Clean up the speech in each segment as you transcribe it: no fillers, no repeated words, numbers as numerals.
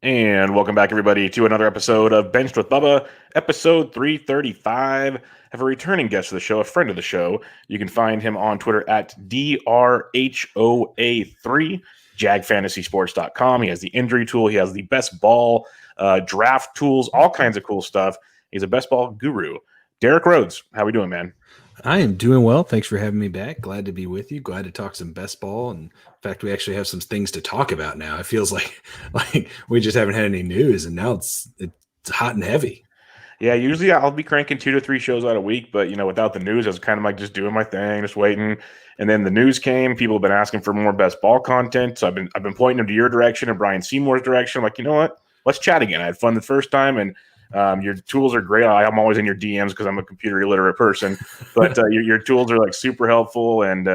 And welcome back, everybody, to another episode of Benched with Bubba, episode 335. I have a returning guest of the show, a friend of the show. You can find him on Twitter at DRHOA3, JagFantasySports.com. He has the injury tool. He has the best ball, draft tools, all kinds of cool stuff. He's a best ball guru. Derek Rhoads, how we doing, man? I am doing well. Thanks for having me back. Glad to be with you. Glad to talk some best ball. And in fact, we actually have some things to talk about now. It feels like we just haven't had any news, and now it's hot and heavy. Yeah, usually I'll be cranking 2 to 3 shows out a week, but without the news, I was kind of like just doing my thing, just waiting. And then the news came. People have been asking for more best ball content, so I've been pointing them to your direction and Brian Seymour's direction. I'm like, you know what? Let's chat again. I had fun the first time, and your tools are great. I'm always in your DMs because I'm a computer illiterate person, but your tools are like super helpful, and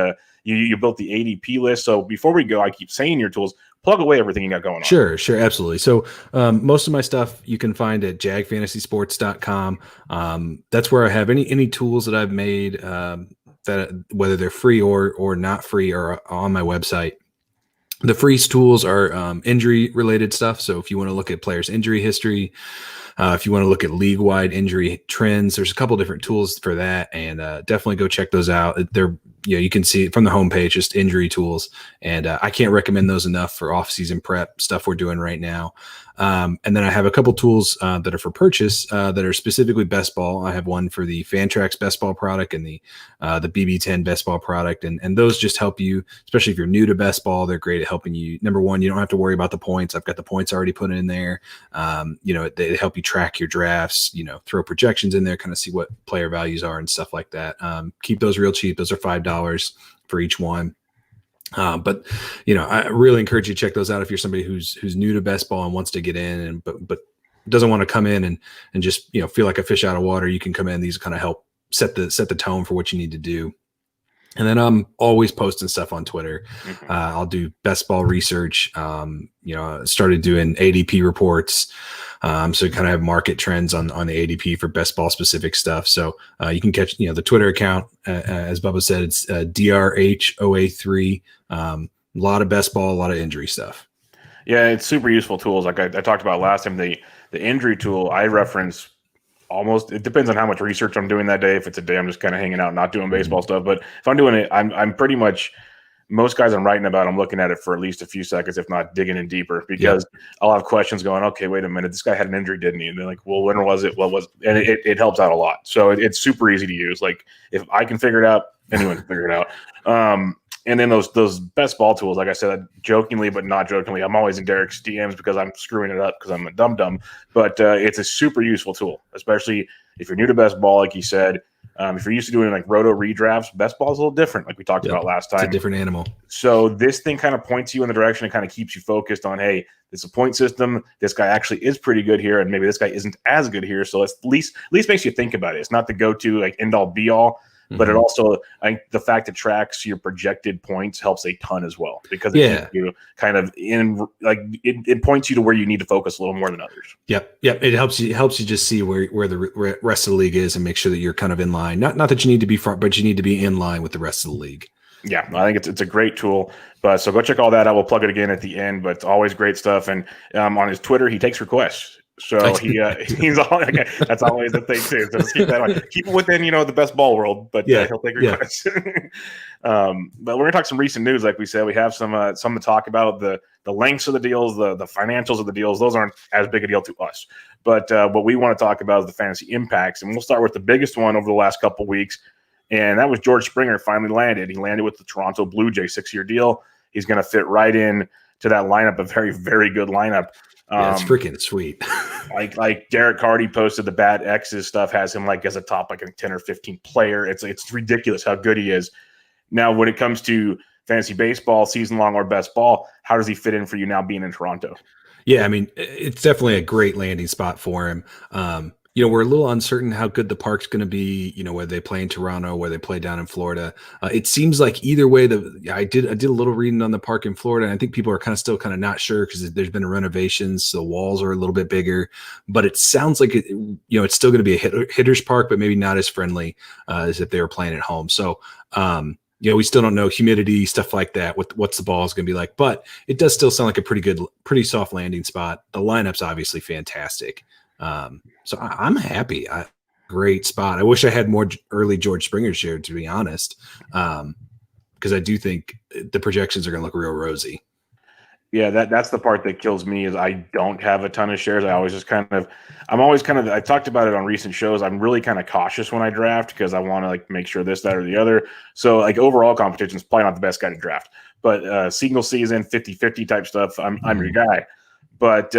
you built the ADP list. So before we go, I keep saying your tools. Plug away everything you got going on. Sure, absolutely. So most of my stuff you can find at jagfantasysports.com. That's where I have any tools that I've made, that whether they're free or not free, are on my website. The free tools are injury related stuff. So if you want to look at players' injury history, if you want to look at league-wide injury trends, there's a couple different tools for that, and definitely go check those out. They're you can see it from the homepage, just injury tools, and I can't recommend those enough for off-season prep stuff we're doing right now. And then I have a couple tools that are for purchase that are specifically best ball. I have one for the Fantrax best ball product and the BB10 best ball product, and those just help you, especially if you're new to best ball. They're great at helping you. Number one, you don't have to worry about the points. I've got the points already put in there. They help you track your drafts. Throw projections in there, kind of see what player values are and stuff like that. Keep those real cheap. Those are $5 for each one. But I really encourage you to check those out if you're somebody who's new to best ball and wants to get in, but doesn't want to come in and just feel like a fish out of water. You can come in. These kind of help set the tone for what you need to do. And then I'm always posting stuff on Twitter. I'll do best ball research. Started doing ADP reports. So kind of have market trends on the ADP for best ball specific stuff. So you can catch, the Twitter account, as Bubba said, it's DRHOA3. A lot of best ball, a lot of injury stuff. Yeah, it's super useful tools. Like I talked about last time, the injury tool I reference almost, it depends on how much research I'm doing that day. If it's a day I'm just kind of hanging out, not doing baseball stuff. But if I'm doing it, I'm pretty much, most guys I'm writing about, I'm looking at it for at least a few seconds, if not digging in deeper, because I'll have questions going, okay, wait a minute, this guy had an injury, didn't he? And they're like, well, when was it? What was it? And it helps out a lot. So it's super easy to use. Like if I can figure it out, anyone can figure it out. And then those best ball tools, like I said, jokingly but not jokingly, I'm always in Derek's DMs because I'm screwing it up because I'm a dum-dum. But it's a super useful tool, especially if you're new to best ball, like you said. If you're used to doing like roto redrafts, best ball is a little different, like we talked about last time. It's a different animal. So this thing kind of points you in the direction and kind of keeps you focused on, hey, it's a point system. This guy actually is pretty good here, and maybe this guy isn't as good here. So at least makes you think about it. It's not the go-to like end-all be-all. But it also, the fact it tracks your projected points helps a ton as well, because it keeps you kind of in, like it points you to where you need to focus a little more than others. Yep. It helps you just see where the rest of the league is and make sure that you're kind of in line. Not that you need to be front, but you need to be in line with the rest of the league. Yeah, I think it's a great tool. But so go check all that out. We'll plug it again at the end. But it's always great stuff. And on his Twitter, he takes requests. So he's all, okay, that's always the thing too. So just keep that on. Keep it within the best ball world, but he'll take requests. But we're gonna talk some recent news, like we said. We have some to talk about. The lengths of the deals, the financials of the deals. Those aren't as big a deal to us. But what we want to talk about is the fantasy impacts, and we'll start with the biggest one over the last couple of weeks, and that was George Springer finally landed. He landed with the Toronto Blue Jays 6-year deal. He's going to fit right in to that lineup, a very, very good lineup. It's freaking sweet. like Derek Hardy posted, the Bad X's stuff has him like as a top like a 10 or 15 player. It's ridiculous how good he is. Now, when it comes to fantasy baseball, season long or best ball, how does he fit in for you now being in Toronto? Yeah, I mean, it's definitely a great landing spot for him. We're a little uncertain how good the park's going to be, whether they play in Toronto, whether they play down in Florida. It seems like either way, I did a little reading on the park in Florida, and I think people are still not sure because there's been renovations. So the walls are a little bit bigger, but it sounds like it's still going to be a hitter's park, but maybe not as friendly as if they were playing at home. So we still don't know humidity, stuff like that. What's the ball is going to be like, but it does still sound like a pretty soft landing spot. The lineup's obviously fantastic. So I'm happy. Great spot. I wish I had more early George Springer share, to be honest, because I do think the projections are going to look real rosy. Yeah, that's the part that kills me is I don't have a ton of shares. I'm always kind of, I talked about it on recent shows. I'm really kind of cautious when I draft because I want to like make sure this, that, or the other. So like overall competition is probably not the best guy to draft, but single season 50-50 type stuff, I'm your guy. But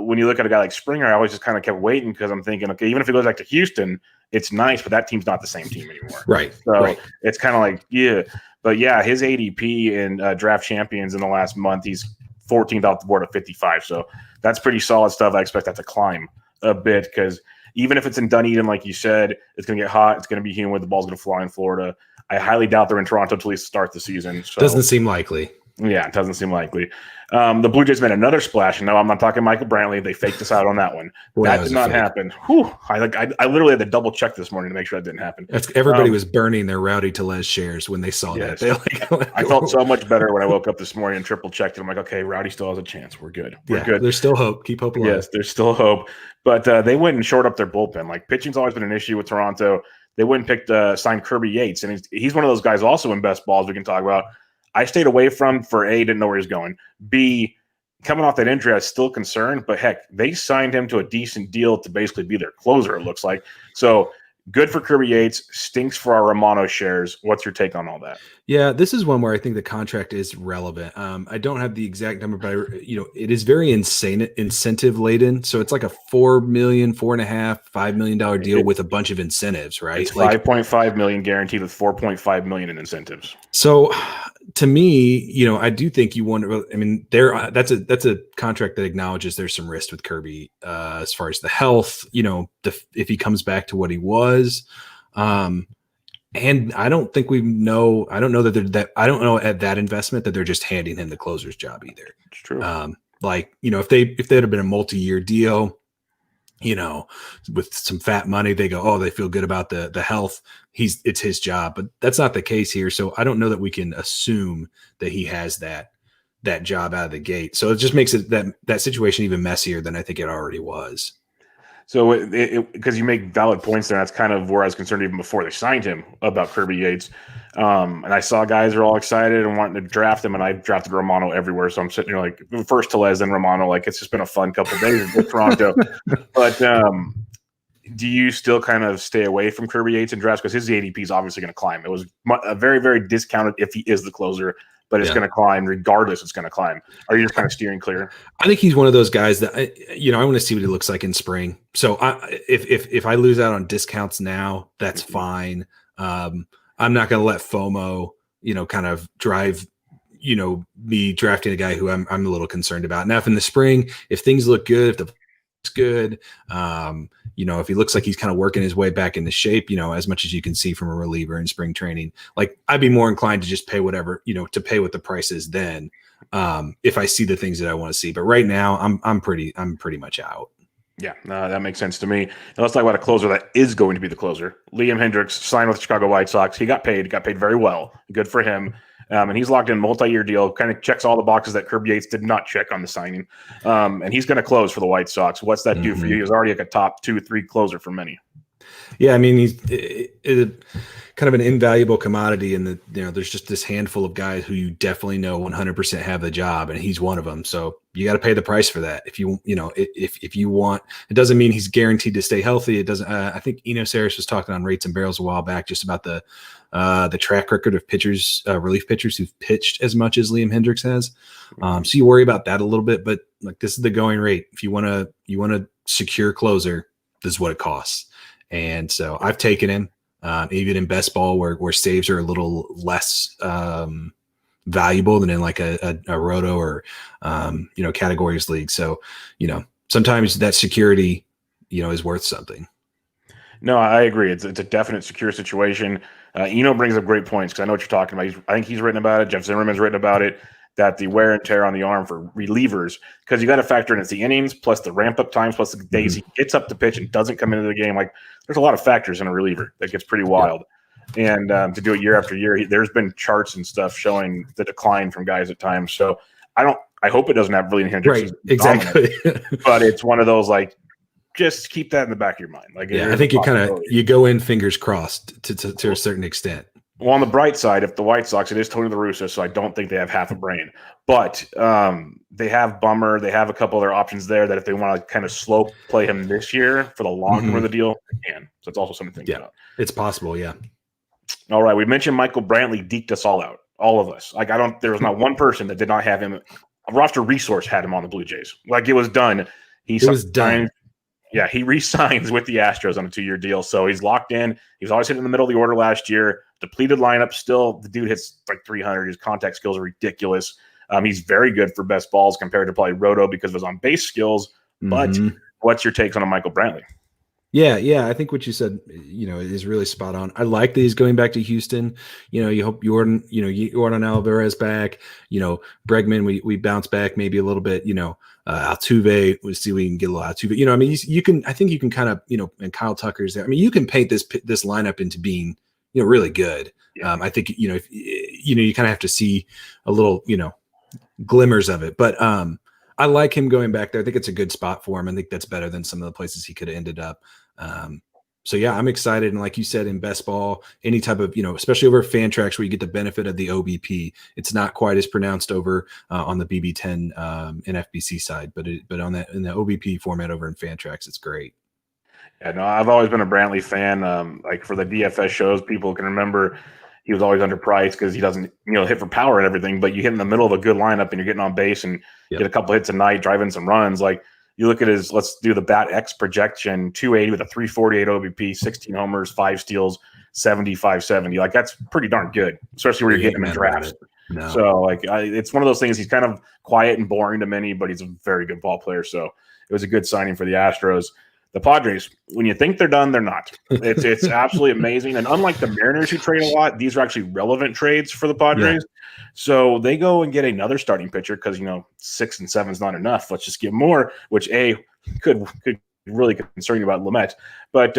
when you look at a guy like Springer, I always just kind of kept waiting because I'm thinking, okay, even if he goes back to Houston, it's nice, but that team's not the same team anymore. Right. So it's kind of like, yeah. But yeah, his ADP in draft champions in the last month, he's 14th off the board at 55. So that's pretty solid stuff. I expect that to climb a bit because even if it's in Dunedin, like you said, it's going to get hot. It's going to be humid. The ball's going to fly in Florida. I highly doubt they're in Toronto until we start the season. So, doesn't seem likely. Yeah, it doesn't seem likely. The Blue Jays made another splash, and no, I'm not talking Michael Brantley. They faked us out on that one. That did not happen. Whew. I literally had to double check this morning to make sure that didn't happen. Everybody was burning their Rowdy Tellez shares when they saw that. I felt so much better when I woke up this morning and triple checked it. I'm like, okay, Rowdy still has a chance. We're good. We're good. There's still hope. Keep hope alive. Yes, there's still hope. But they went and shored up their bullpen. Like pitching's always been an issue with Toronto. They went and signed Kirby Yates, and he's one of those guys also in best balls we can talk about. I stayed away from for A, didn't know where he was going. B, coming off that injury, I was still concerned. But heck, they signed him to a decent deal to basically be their closer, it looks like. So good for Kirby Yates, stinks for our Romano shares. What's your take on all that? Yeah, this is one where I think the contract is relevant. I don't have the exact number, but it is very incentive laden. So it's like a $4 million, $4.5 million deal with a bunch of incentives, right? It's $5.5 million guaranteed with $4.5 million in incentives. So to me, I do think you wonder. I mean, that's a contract that acknowledges there's some risk with Kirby as far as the health. If he comes back to what he was. And I don't think I don't know I don't know at that investment that they're just handing him the closer's job either. It's true. If they'd have been a multi-year deal, with some fat money, they go, oh, they feel good about the health. It's his job, but that's not the case here. So I don't know that we can assume that he has that job out of the gate. So it just makes it that situation even messier than I think it already was. So because you make valid points there, that's kind of where I was concerned even before they signed him about Kirby Yates. And I saw guys are all excited and wanting to draft him, and I drafted Romano everywhere. So I'm sitting here like first Tellez, then Romano. Like it's just been a fun couple of days with Toronto. But do you still kind of stay away from Kirby Yates and drafts because his ADP is obviously going to climb? It was a very, very discounted if he is the closer. But it's going to climb regardless. It's going to climb. Are you just kind of steering clear? I think he's one of those guys that I want to see what he looks like in spring. So if I lose out on discounts now, that's fine. I'm not going to let FOMO, kind of drive, me drafting a guy who I'm a little concerned about. Now, if in the spring, if things look good, if the good, if he looks like he's kind of working his way back into shape, as much as you can see from a reliever in spring training, like I'd be more inclined to just pay whatever, to pay what the price is then, if I see the things that I want to see. But right now I'm pretty much out. Yeah, that makes sense to me. Now let's talk about a closer that is going to be the closer. Liam Hendriks signed with the Chicago White Sox. He got paid very well. Good for him. And he's locked in a multi-year deal, kind of checks all the boxes that Kirby Yates did not check on the signing. And he's going to close for the White Sox. What's that do for you? He's already like a top 2-3 closer for many. Yeah, I mean, he's kind of an invaluable commodity, and there's just this handful of guys who you definitely know 100% have the job, and he's one of them. So you got to pay the price for that. If you want, it doesn't mean he's guaranteed to stay healthy. It doesn't. I think Enos Harris was talking on Rates and Barrels a while back just about the track record of pitchers, relief pitchers who've pitched as much as Liam Hendriks has. So you worry about that a little bit, but like this is the going rate. If you want to secure closer, this is what it costs. And so I've taken him, even in best ball where saves are a little less valuable than in like a roto or categories league. So sometimes that security is worth something. No, I agree. It's a definite secure situation. Eno brings up great points because I know what you're talking about. I think he's written about it. Jeff Zimmerman's written about it, that the wear and tear on the arm for relievers, because you got to factor in it's the innings plus the ramp up times plus the days he gets up to pitch and doesn't come into the game. Like there's a lot of factors in a reliever that gets pretty wild. And to do it year after year, there's been charts and stuff showing the decline from guys at times. So I hope it doesn't have really Hendricks. Right, exactly. But it's one of those, like, just keep that in the back of your mind. Like, yeah, I think you go in fingers crossed to a certain extent. Well, on the bright side, if the White Sox, it is Tony La Russa, so I don't think they have half a brain. But they have Bummer. They have a couple other options there that if they want to kind of slow play him this year for the long term of the deal, they can. So it's also something to think about. It's possible, yeah. All right, we mentioned Michael Brantley deked us all out, all of us. Like, there was not one person that did not have him. A roster resource had him on the Blue Jays. Like, it was done. It was done. Yeah, he re-signs with the Astros on a 2-year deal, so he's locked in. He was always hitting in the middle of the order last year. Depleted lineup still. The dude hits like 300. His contact skills are ridiculous. He's very good for best balls compared to probably Roto because of his on-base skills. But what's your takes on a Michael Brantley? Yeah. I think what you said, is really spot on. I like that he's going back to Houston. You hope Jordan Alvarez back. Bregman, we bounce back maybe a little bit. Altuve, we'll see if we can get a little Altuve. I think you can kind of, and Kyle Tucker's there. I mean, you can paint this lineup into being, really good. Yeah. I think, if, you kind of have to see a little, glimmers of it. But I like him going back there. I think it's a good spot for him. I think that's better than some of the places he could have ended up. So yeah, I'm excited. And like you said, in best ball, any type of, especially over Fantrax where you get the benefit of the OBP, it's not quite as pronounced over on the BB10 NFBC side, but on that in the OBP format over in Fantrax, it's great. Yeah, no, I've always been a Brantley fan. Like for the DFS shows, people can remember he was always underpriced because he doesn't, hit for power and everything. But you hit in the middle of a good lineup and you're getting on base and get a couple hits a night, driving some runs. Like you look at his, let's do the Bat X projection, 280 with a 348 OBP, 16 homers, 5 steals, 70. Like that's pretty darn good, especially where you're getting him in drafts. No. So like it's one of those things. He's kind of quiet and boring to many, but he's a very good ball player. So it was a good signing for the Astros. The Padres, when you think they're done, they're not. It's absolutely amazing. And unlike the Mariners who trade a lot, these are actually relevant trades for the Padres. Yeah. So they go and get another starting pitcher because, 6 and 7 is not enough. Let's just get more, which could really concern you about Lamet. But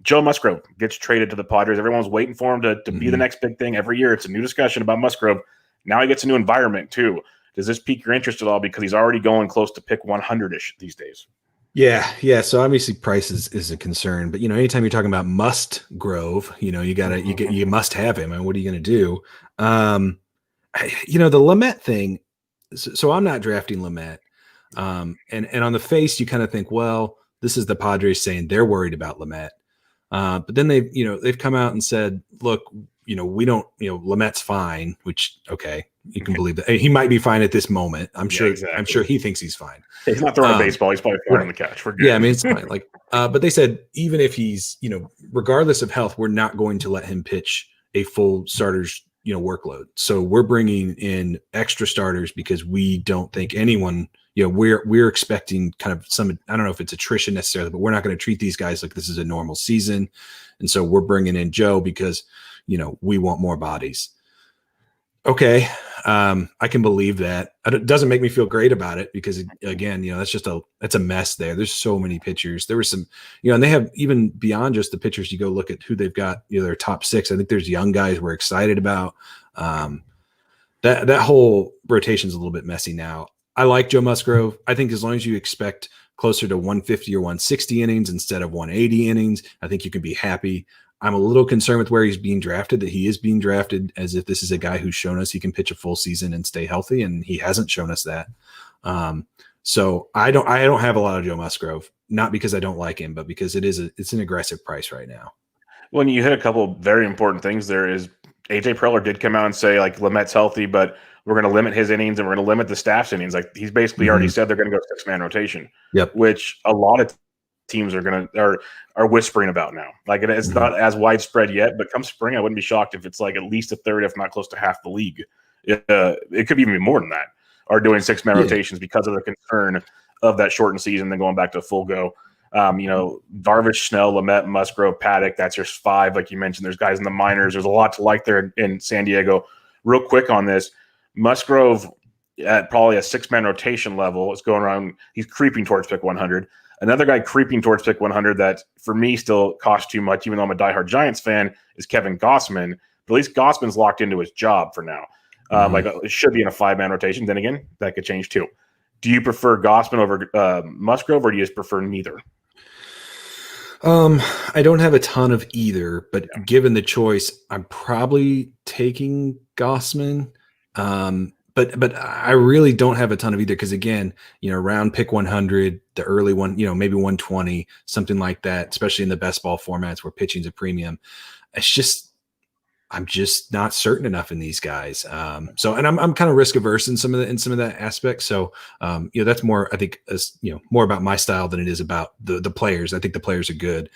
Joe Musgrove gets traded to the Padres. Everyone's waiting for him to be the next big thing. Every year it's a new discussion about Musgrove. Now he gets a new environment too. Does this pique your interest at all? Because he's already going close to pick 100-ish these days. Yeah. So obviously price is a concern, but anytime you're talking about Musgrove, you must have him. And what are you going to do? The Lamet thing. So I'm not drafting Lamet. And on the face, you kind of think, well, this is the Padres saying they're worried about Lamet. But then they've come out and said, look, we don't, Lamet's fine, which, okay, you can believe that he might be fine at this moment. I'm sure he thinks he's fine. He's not throwing a baseball. He's probably fine on the catch. We're good. Yeah. I mean, it's fine. Like, but they said, even if he's, regardless of health, we're not going to let him pitch a full starters, workload. So we're bringing in extra starters because we don't think anyone, we're expecting kind of some, I don't know if it's attrition necessarily, but we're not going to treat these guys like this is a normal season. And so we're bringing in Joe because, we want more bodies. Okay. I can believe that. It doesn't make me feel great about it because again, that's a mess there. There's so many pitchers. There were some, and they have even beyond just the pitchers, you go look at who they've got, their top 6. I think there's young guys we're excited about. That whole rotation is a little bit messy now. I like Joe Musgrove. I think as long as you expect closer to 150 or 160 innings instead of 180 innings, I think you can be happy. I'm a little concerned with where he's being drafted, that he is being drafted as if this is a guy who's shown us he can pitch a full season and stay healthy, and he hasn't shown us that. So I don't have a lot of Joe Musgrove, not because I don't like him, but because it's an aggressive price right now. When you hit a couple of very important things, there is AJ Preller did come out and say like Lamet's healthy, but we're going to limit his innings and we're going to limit the staff's innings. Like he's basically already said they're going to go 6-man rotation. Yep. Which a lot of teams are whispering about now. Like it's not as widespread yet, but come spring, I wouldn't be shocked if it's like at least a third, if not close to half the league. It could even be more than that. Are doing 6-man rotations because of the concern of that shortened season, then going back to full go. Darvish, Snell, Lamet, Musgrove, Paddock. That's your 5, like you mentioned. There's guys in the minors. There's a lot to like there in San Diego. Real quick on this, Musgrove at probably a 6-man rotation level. It's going around. He's creeping towards pick 100. Another guy creeping towards pick 100 that for me still costs too much, even though I'm a diehard Giants fan, is Kevin Gossman. But at least Gossman's locked into his job for now. Like it should be in a 5-man rotation. Then again, that could change too. Do you prefer Gossman over Musgrove, or do you just prefer neither? I don't have a ton of either, but given the choice, I'm probably taking Gossman. But I really don't have a ton of either because, again, around pick 100, the early one, maybe 120, something like that, especially in the best ball formats where pitching's a premium. I'm just not certain enough in these guys. And I'm kind of risk averse in some of that aspect. So, that's more, I think, more about my style than it is about the players. I think the players are good.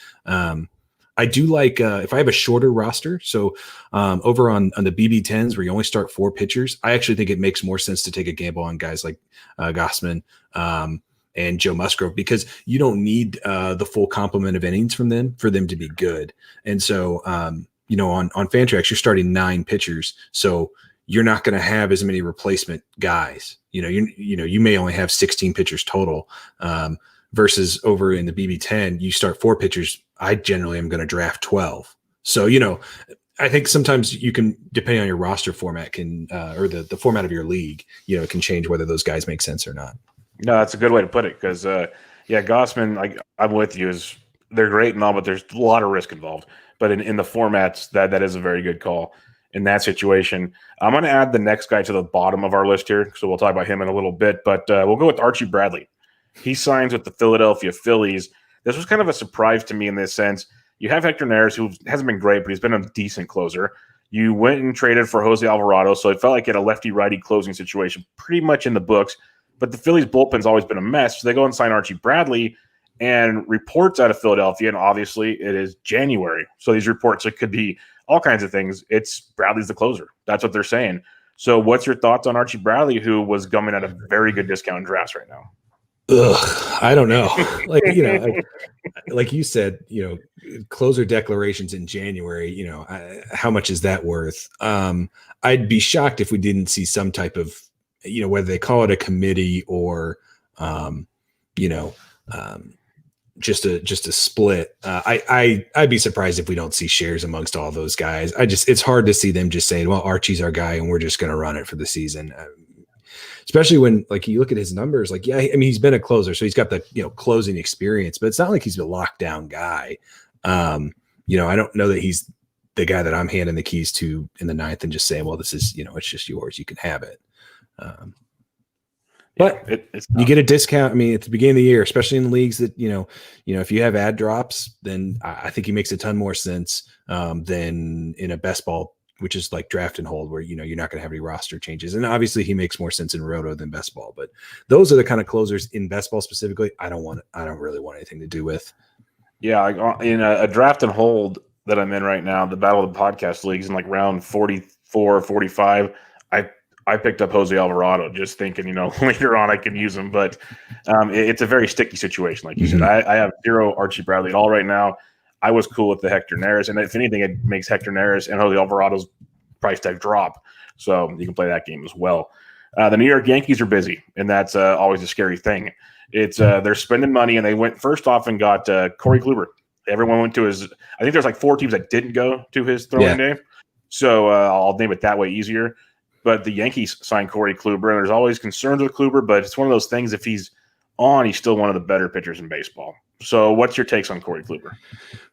I do like if I have a shorter roster. So over on the BB10s where you only start 4 pitchers, I actually think it makes more sense to take a gamble on guys like Gossman and Joe Musgrove because you don't need the full complement of innings from them for them to be good. And so, on Fantrax, you're starting 9 pitchers. So you're not going to have as many replacement guys. You may only have 16 pitchers total. Versus over in the BB10, you start 4 pitchers. I generally am going to draft 12. So, I think sometimes you can, depending on your roster format, or the format of your league, it can change whether those guys make sense or not. No, that's a good way to put it because, Gossman, I'm with you. They're great and all, but there's a lot of risk involved. But in the formats, that is a very good call in that situation. I'm going to add the next guy to the bottom of our list here, so we'll talk about him in a little bit. But we'll go with Archie Bradley. He signs with the Philadelphia Phillies. This was kind of a surprise to me in this sense. You have Hector Neris, who hasn't been great, but he's been a decent closer. You went and traded for Jose Alvarado, so it felt like you had a lefty-righty closing situation pretty much in the books. But the Phillies' bullpen's always been a mess, so they go and sign Archie Bradley. And reports out of Philadelphia, and obviously it is January, so these reports, it could be all kinds of things. It's Bradley's the closer. That's what they're saying. So what's your thoughts on Archie Bradley, who was coming at a very good discount in drafts right now? I don't know. Like you said, closer declarations in January, how much is that worth? I'd be shocked if we didn't see some type of, whether they call it a committee or, just a split. I'd be surprised if we don't see shares amongst all those guys. It's hard to see them just saying, well, Archie's our guy and we're just going to run it for the season. Especially when you look at his numbers, he's been a closer, so he's got the, closing experience, but it's not like he's a lockdown guy. I don't know that he's the guy that I'm handing the keys to in the 9th and just saying, well, this is, it's just yours. You can have it. But you get a discount. At the beginning of the year, especially in leagues that, if you have ad drops, then I think he makes a ton more sense than in a best ball, which is like draft and hold where, you're not going to have any roster changes. And obviously he makes more sense in roto than best ball, but those are the kind of closers in best ball specifically. I don't really want anything to do with. Yeah. In a draft and hold that I'm in right now, the Battle of the Podcast leagues in round 44, 45, I picked up Jose Alvarado just thinking, later on I can use him, but it's a very sticky situation. Like you said, I have 0 Archie Bradley at all right now. I was cool with the Hector Neris, and if anything, it makes Hector Neris and Jose Alvarado's price tag drop. So you can play that game as well. The New York Yankees are busy, and that's always a scary thing. It's they're spending money, and they went first off and got Corey Kluber. Everyone went to his. I think there's 4 teams that didn't go to his throwing day, so I'll name it that way easier. But the Yankees signed Corey Kluber, and there's always concerns with Kluber, but it's one of those things. If he's on, he's still one of the better pitchers in baseball. So what's your takes on Corey Kluber?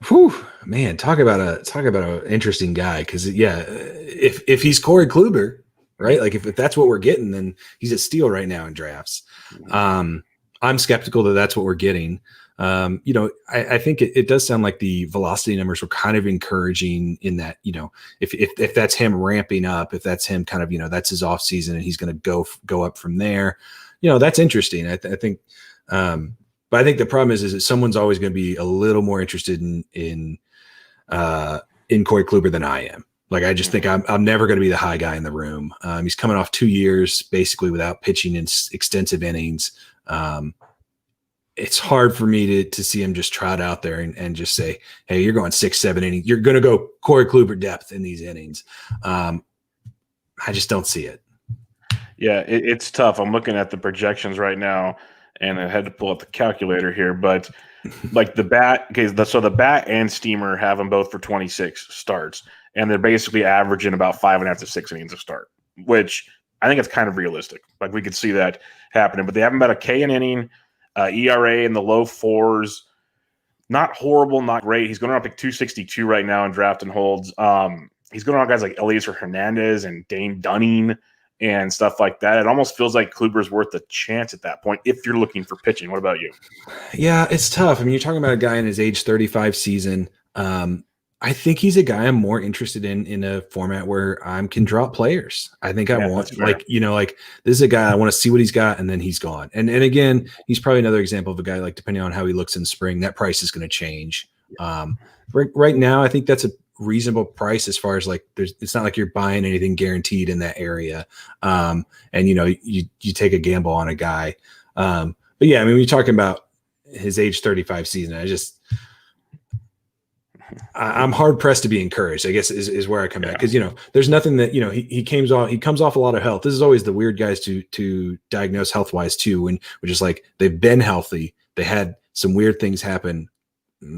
Whew, man, talk about an interesting guy. Cause if he's Corey Kluber, right? If that's what we're getting, then he's a steal right now in drafts. I'm skeptical that that's what we're getting. I think it does sound like the velocity numbers were kind of encouraging in that, if that's him ramping up, if that's him kind of, that's his off season and he's going to go up from there, that's interesting. I think, but I think the problem is that someone's always going to be a little more interested in Corey Kluber than I am. I just think I'm never going to be the high guy in the room. He's coming off 2 years basically without pitching in extensive innings. It's hard for me to see him just trot out there and just say, hey, you're going 6-7 innings. You're going to go Corey Kluber depth in these innings. I just don't see it. Yeah, it's tough. I'm looking at the projections right now, and I had to pull up the calculator here. But like the bat, okay, so the bat and steamer have them both for 26 starts, and they're basically averaging about 5.5 to 6 innings of start, which I think it's kind of realistic. Like we could see that happening, but they have about a K an inning, ERA in the low fours. Not horrible, not great. He's going around pick 262 right now in draft and holds. He's going around guys like Eliezer Hernandez and Dane Dunning and stuff like that. It almost feels like Kluber's worth a chance at that point if you're looking for pitching. What about you? Yeah, it's tough. I mean, you're talking about a guy in his age 35 season. I think he's a guy I'm more interested in a format where I can drop players. I think I want like this is a guy I want to see what he's got, and then he's gone. And again, he's probably another example of a guy like depending on how he looks in spring, that price is going to change. Right now, I think that's a reasonable price as far as like it's not like you're buying anything guaranteed in that area. And you take a gamble on a guy. But yeah, I mean, when you're talking about his age 35 season, I'm hard pressed to be encouraged, I guess is where I come at. Because, there's nothing that, he comes off a lot of health. This is always the weird guys to diagnose health wise too. Which is like, they've been healthy. They had some weird things happen.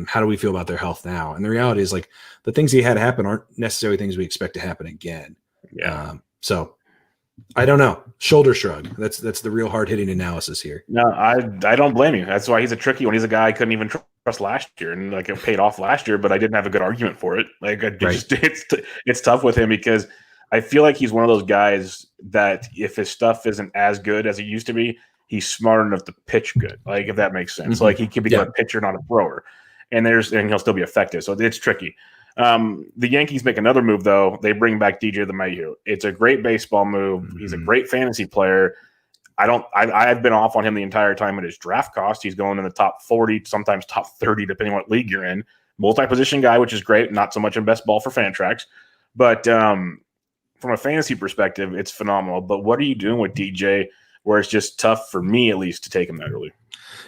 How do we feel about their health now? And the reality is like the things he had happen aren't necessarily things we expect to happen again. Yeah. So I don't know. Shoulder shrug. That's the real hard hitting analysis here. No, I don't blame you. That's why he's a tricky one. He's a guy I couldn't even trust last year, and like it paid off last year, but I didn't have a good argument for it. Like it's tough with him because I feel like he's one of those guys that if his stuff isn't as good as it used to be, he's smart enough to pitch good. Like if that makes sense. Mm-hmm. Like he can become a pitcher, not a thrower, and he'll still be effective. So it's tricky. The Yankees make another move, though. They bring back DJ LeMahieu. It's a great baseball move. Mm-hmm. He's a great fantasy player. I've been off on him the entire time at his draft cost. He's going in the top 40, sometimes top 30, depending on what league you're in. Multi-position guy, which is great. Not so much in best ball for Fantrax. But from a fantasy perspective, it's phenomenal. But what are you doing with DJ where it's just tough for me, at least, to take him that early?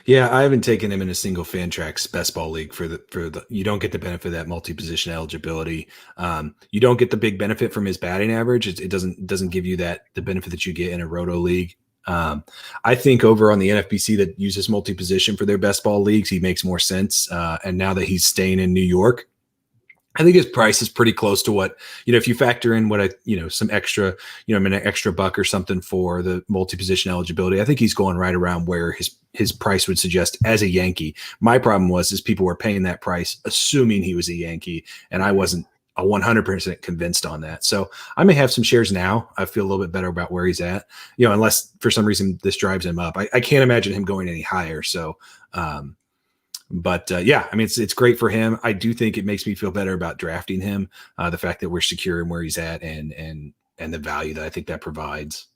Yeah, I haven't taken him in a single Fantrax best ball league for the you don't get the benefit of that multi-position eligibility. You don't get the big benefit from his batting average. It doesn't give you the benefit that you get in a roto league. I think over on the NFBC that uses multi-position for their best ball leagues, he makes more sense. And now that he's staying in New York, I think his price is pretty close to what, if you factor in what some extra, an extra buck or something for the multi-position eligibility, I think he's going right around where his price would suggest as a Yankee. My problem is people were paying that price assuming he was a Yankee, and I wasn't 100% convinced on that. So I may have some shares now. I feel a little bit better about where he's at, unless for some reason this drives him up. I can't imagine him going any higher. So, yeah, I mean, it's great for him. I do think it makes me feel better about drafting him. The fact that we're secure in where he's at and the value that I think that provides.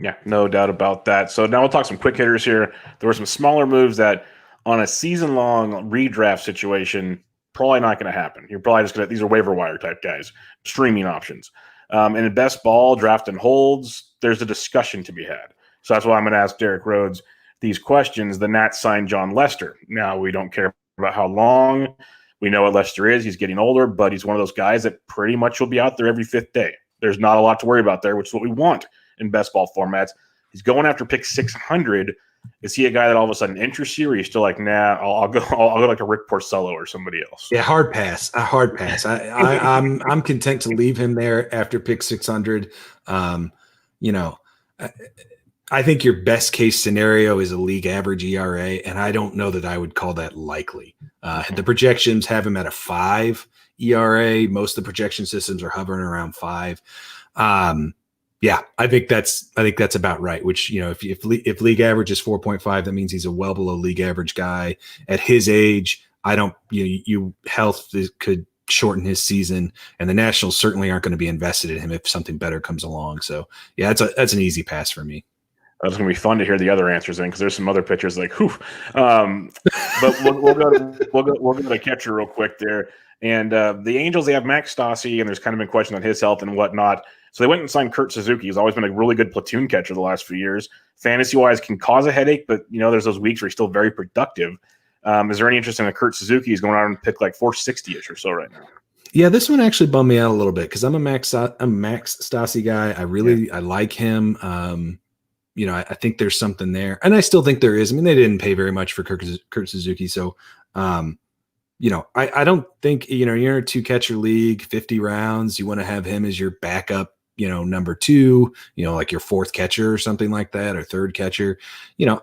Yeah, no doubt about that. So now we'll talk some quick hitters here. There were some smaller moves that on a season-long redraft situation, probably not going to happen. You're probably just these are waiver wire type guys, streaming options. And in best ball, draft and holds, there's a discussion to be had. So that's why I'm going to ask Derek Rhoads these questions. The Nats signed John Lester. Now, we don't care about how long. We know what Lester is. He's getting older, but he's one of those guys that pretty much will be out there every fifth day. There's not a lot to worry about there, which is what we want in best ball formats. He's going after pick 600. Is he a guy that all of a sudden interests you, or are you still like, nah, I'll go like a Rick Porcello or somebody else? Yeah, hard pass. I'm content to leave him there after pick 600. I think your best case scenario is a league average ERA, and I don't know that I would call that likely. The projections have him at a 5 ERA. Most of the projection systems are hovering around 5. Yeah, I think that's about right. Which, if league average is 4.5, that means he's a well below league average guy at his age. I don't, health could shorten his season, and the Nationals certainly aren't going to be invested in him if something better comes along. So yeah, that's an easy pass for me. It's going to be fun to hear the other answers in because there's some other pitchers like, whew. But we'll go to catcher real quick there. And the Angels, they have Max Stassi, and there's kind of been questions on his health and whatnot. So they went and signed Kurt Suzuki. He's always been a really good platoon catcher the last few years. Fantasy-wise, can cause a headache, but there's those weeks where he's still very productive. Is there any interest in a Kurt Suzuki? He's going out and pick like 460-ish or so right now. Yeah, this one actually bummed me out a little bit because I'm a Max Stassi guy. I like him. I think there's something there, and I still think there is. I mean, they didn't pay very much for Kurt Suzuki, so I don't think you're in a 2-catcher league, 50 rounds. You want to have him as your backup, number 2, like your 4th catcher or something like that, or 3rd catcher.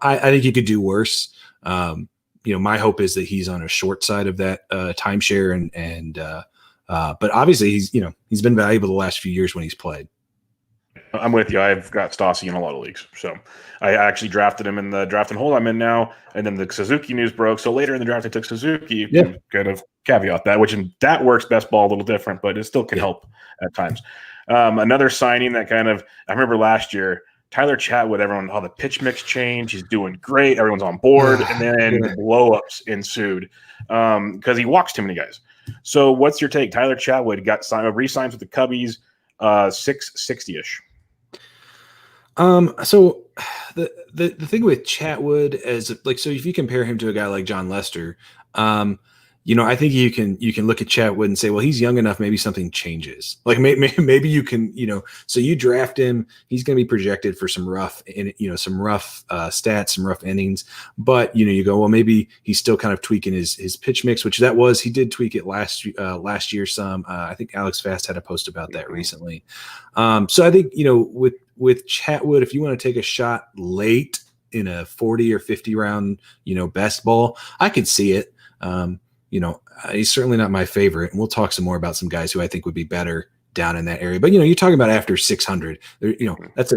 I think you could do worse. My hope is that he's on a short side of that timeshare, but obviously he's been valuable the last few years when he's played. I'm with you. I've got Stassi in a lot of leagues. So I actually drafted him in the draft and hold I'm in now. And then the Suzuki news broke. So later in the draft, I took Suzuki. Yeah. Kind of caveat that, that works best ball a little different, but it still can help at times. Another signing that I remember last year, Tyler Chatwood, the pitch mix changed. He's doing great. Everyone's on board. And then the blow-ups ensued because he walks too many guys. So what's your take? Tyler Chatwood re-signs with the Cubbies, 660-ish. So the thing with Chatwood is so if you compare him to a guy like John Lester, I think you can look at Chatwood and say, well, he's young enough. Maybe something changes. Like maybe you can, so you draft him. He's going to be projected for some rough stats, some rough innings. But you go, well, maybe he's still kind of tweaking his pitch mix, which he did tweak it last year some. I think Alex Fast had a post about that recently. So I think with Chatwood, if you want to take a shot late in a 40 or 50 round best ball, I could see it. He's certainly not my favorite, and we'll talk some more about some guys who I think would be better down in that area. But you're talking about after 600. That's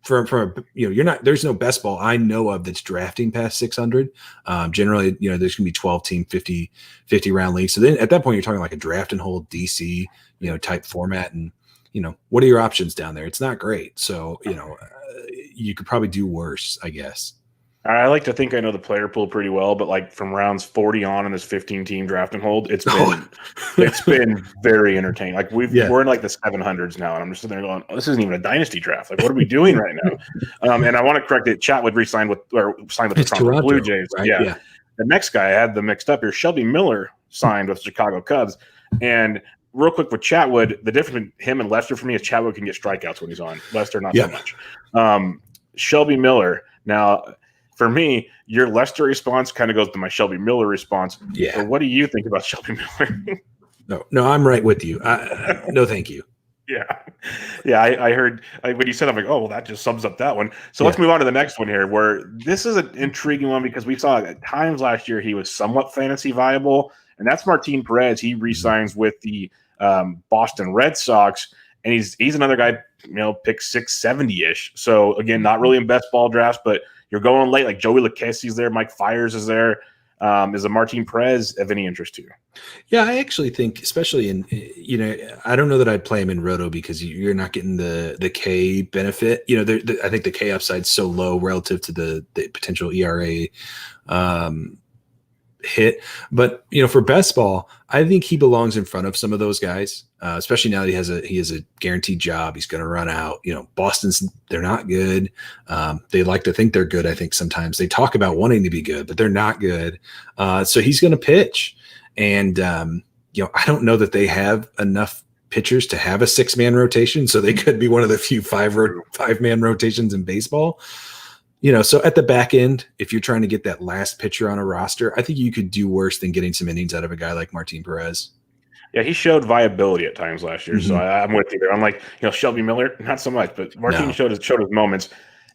there's no best ball I know of that's drafting past 600. Generally, there's gonna be 12-team 50 round leagues. So then at that point, you're talking like a draft and hold DC type format, and what are your options down there? It's not great. So you could probably do worse, I guess. I like to think I know the player pool pretty well, but from rounds 40 on in this 15-team draft and hold, it's been very entertaining. We're in the 700s now, and I'm just sitting there going, oh, this isn't even a dynasty draft. What are we doing right now? And I want to correct it. Chatwood signed with the Toronto Blue Jays. Right? Yeah. The next guy I had them mixed up here. Shelby Miller signed with Chicago Cubs, and real quick with Chatwood, the difference between him and Lester for me is Chatwood can get strikeouts when he's on. Lester not so much. Shelby Miller now. For me, your Lester response kind of goes to my Shelby Miller response. Yeah. So what do you think about Shelby Miller? No, I'm right with you. No, thank you. Yeah. I heard when you said, I'm like, oh, well, that just sums up that one. So let's move on to the next one here, where this is an intriguing one because we saw at times last year he was somewhat fantasy viable, and that's Martin Perez. He re-signs with the Boston Red Sox, and he's another guy, pick 670-ish. So again, not really in best ball drafts, but you're going late, like Joey Lucchese's there, Mike Fiers is there. Is a Martin Perez of any interest to you? Yeah, I actually think, especially in, I don't know that I'd play him in Roto because you're not getting the K benefit. I think the K upside's so low relative to the potential ERA hit. But for best ball, I think he belongs in front of some of those guys, especially now that he has a guaranteed job. He's going to run out. Boston's, they're not good. They like to think they're good. I think sometimes they talk about wanting to be good, but they're not good. So he's going to pitch, and I don't know that they have enough pitchers to have a 6-man rotation, so they could be one of the few 5-man rotations in baseball. So at the back end, if you're trying to get that last pitcher on a roster, I think you could do worse than getting some innings out of a guy like Martin Perez. Yeah, he showed viability at times last year, so I'm with you there. I'm like, Shelby Miller, not so much, but Martin showed his moments.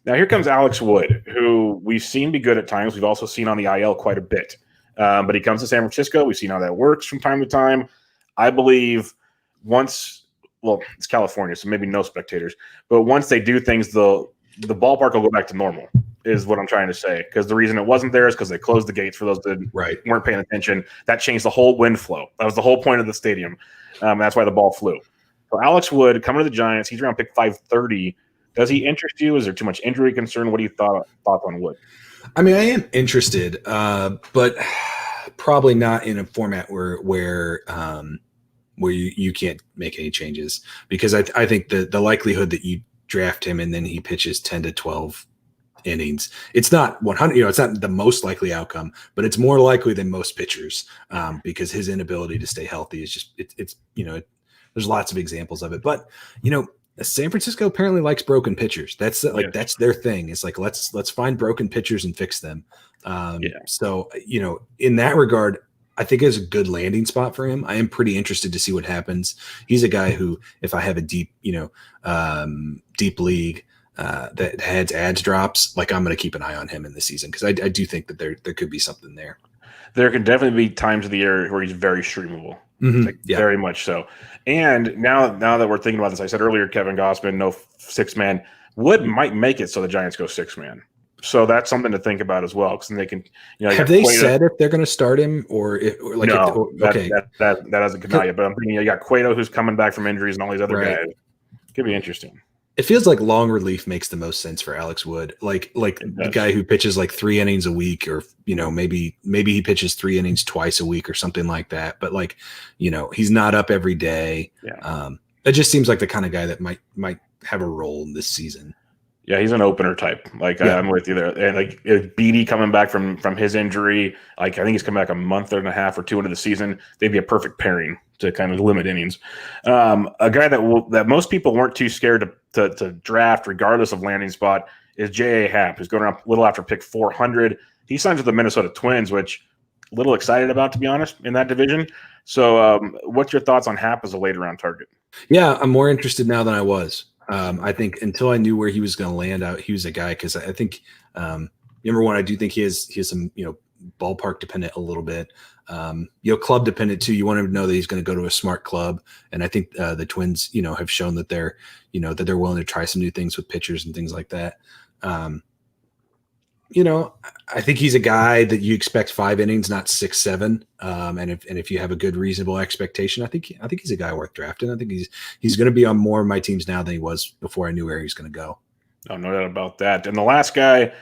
Now here comes Alex Wood, who we've seen be good at times. We've also seen on the IL quite a bit, but he comes to San Francisco. We've seen how that works from time to time. I believe it's California, so maybe no spectators, but once they do things, the ballpark will go back to normal, is what I'm trying to say. Because the reason it wasn't there is because they closed the gates for those that weren't paying attention. That changed the whole wind flow. That was the whole point of the stadium. That's why the ball flew. So Alex Wood coming to the Giants. He's around pick 530. Does he interest you? Is there too much injury concern? What do you thought on Wood? I mean, I am interested, but probably not in a format where you can't make any changes, because I think the likelihood that you draft him and then he pitches 10 to 12 innings. It's not 100, it's not the most likely outcome, but it's more likely than most pitchers because his inability to stay healthy is just, there's lots of examples of it. But, San Francisco apparently likes broken pitchers. That's that's their thing. It's like, let's find broken pitchers and fix them. So, in that regard, I think it's a good landing spot for him. I am pretty interested to see what happens. He's a guy who, if I have a deep league that has ads drops, like I'm going to keep an eye on him in the season because I do think that there could be something there. There can definitely be times of the year where he's very streamable. Very much so. And now that we're thinking about this, I said earlier, Kevin Gausman, no 6-man. Wood might make it so the Giants go 6-man. So that's something to think about as well. Because then they can, have they said if they're going to start him that hasn't come out yet. But I'm thinking you got Cueto who's coming back from injuries and all these other guys. Could be interesting. It feels like long relief makes the most sense for Alex Wood, like the guy who pitches like 3 innings a week, or maybe he pitches 3 innings twice a week or something like that. But he's not up every day. It just seems like the kind of guy that might have a role in this season. Yeah, he's an opener type. I'm with you there. And Beatty coming back from his injury, I think he's come back a month and a half or 2 into the season. They'd be a perfect pairing to kind of limit innings. A guy that most people weren't too scared to draft, regardless of landing spot, is J.A. Happ, who's going around a little after pick 400. He signs with the Minnesota Twins, which a little excited about, to be honest, in that division. So, what's your thoughts on Happ as a later round target? Yeah, I'm more interested now than I was. I think until I knew where he was going to land out, he was a guy because I think number one, I do think he has some ballpark dependent a little bit, club dependent too. You want him to know that he's going to go to a smart club, and I think the Twins have shown that they're willing to try some new things with pitchers and things like that. I think he's a guy that you expect 5 innings, not 6, 7. And if you have a good, reasonable expectation, I think he's a guy worth drafting. I think he's going to be on more of my teams now than he was before I knew where he was going to go. Oh, no doubt about that. And the last guy,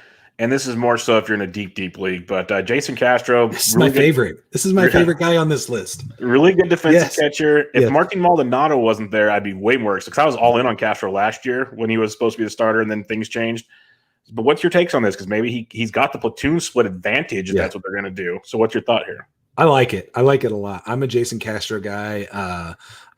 and this is more so if you're in a deep league, but Jason Castro. This is my favorite. This is my favorite guy on this list. Really good defensive catcher. If Martin Maldonado wasn't there, I'd be way more excited because I was all in on Castro last year when he was supposed to be the starter, and then things changed. But what's your takes on this? Because maybe he's got the platoon split advantage if that's what they're going to do. So what's your thought here? I like it. I like it a lot. I'm a Jason Castro guy.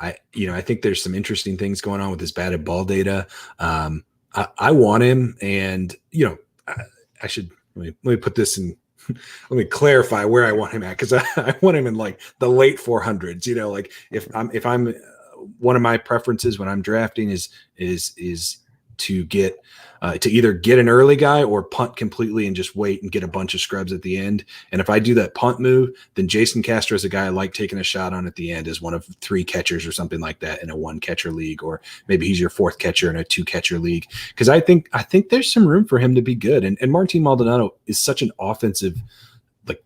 I think there's some interesting things going on with his batted ball data. I want him, and I should let me put this in. Let me clarify where I want him at, because I want him in like the late 400s. If I'm one of my preferences when I'm drafting is to get to either get an early guy or punt completely and just wait and get a bunch of scrubs at the end. And if I do that punt move, then Jason Castro is a guy I like taking a shot on at the end as one of 3 catchers or something like that in a 1-catcher league, or maybe he's your 4th catcher in a 2-catcher league. Because I think there's some room for him to be good. And Martin Maldonado is such an offensive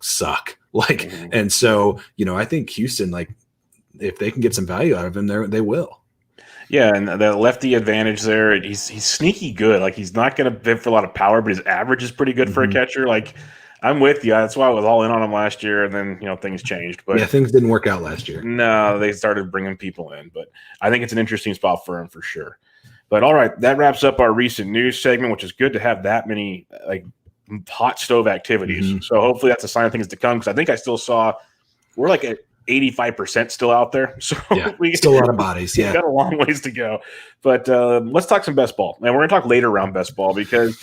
suck. And so, I think Houston, if they can get some value out of him, they will. Yeah, and the lefty advantage there, he's sneaky good. He's not going to bid for a lot of power, but his average is pretty good for a catcher. I'm with you. That's why I was all in on him last year, and then things changed. But things didn't work out last year. No, they started bringing people in, but I think it's an interesting spot for him for sure. But all right, that wraps up our recent news segment, which is good to have that many hot stove activities. So hopefully that's a sign of things to come, because I think I still saw we're at 85% still out there. So still a lot of bodies. We've got a long ways to go. But let's talk some best ball. And we're going to talk later round best ball, because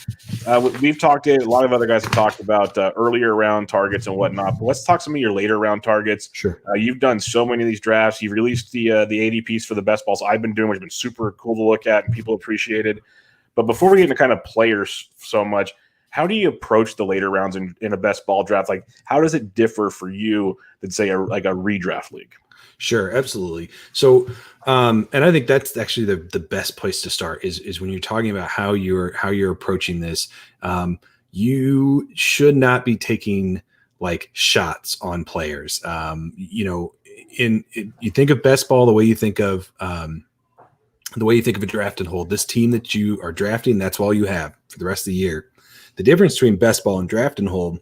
we've talked to a lot of other guys have talked about earlier round targets and whatnot. But let's talk some of your later round targets. Sure. You've done so many of these drafts. You've released the ADPs for the best balls I've been doing, which has been super cool to look at and people appreciated. But before we get into kind of players so much, how do you approach the later rounds in a best ball draft? How does it differ for you than, say, a redraft league? Sure, absolutely. So, and I think that's actually the best place to start is when you're talking about how you're approaching this. You should not be taking shots on players. You think of best ball the way you think of a draft and hold. This team that you are drafting, that's all you have for the rest of the year. The difference between best ball and draft and hold,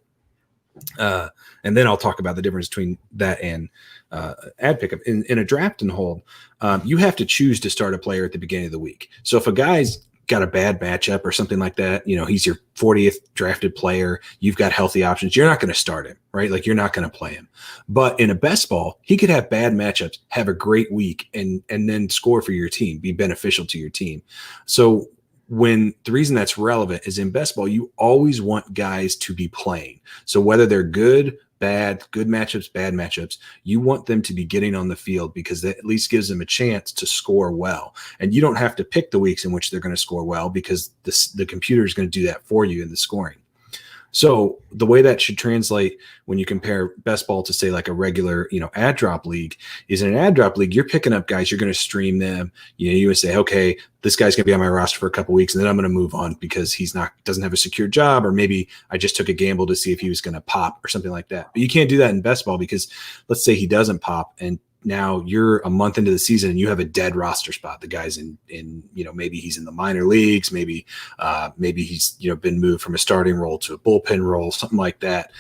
and then I'll talk about the difference between that and ad pickup. In a draft and hold, you have to choose to start a player at the beginning of the week. So if a guy's got a bad matchup or something like that, he's your 40th drafted player, you've got healthy options, you're not going to start him, right? Like you're not going to play him. But in a best ball, he could have bad matchups, have a great week, and then score for your team, be beneficial to your team. So the reason that's relevant is in best ball, you always want guys to be playing. So whether they're good, bad, good matchups, bad matchups, you want them to be getting on the field because that at least gives them a chance to score well. And you don't have to pick the weeks in which they're going to score well because the computer is going to do that for you in the scoring. So the way that should translate when you compare best ball to say like a regular, ad drop league is in an ad drop league, you're picking up guys, you're going to stream them. You would say, okay, this guy's going to be on my roster for a couple of weeks and then I'm going to move on because doesn't have a secure job, or maybe I just took a gamble to see if he was going to pop or something like that. But you can't do that in best ball because let's say he doesn't pop and now you're a month into the season and you have a dead roster spot. The guy's in maybe he's in the minor leagues, maybe he's been moved from a starting role to a bullpen role, something like that.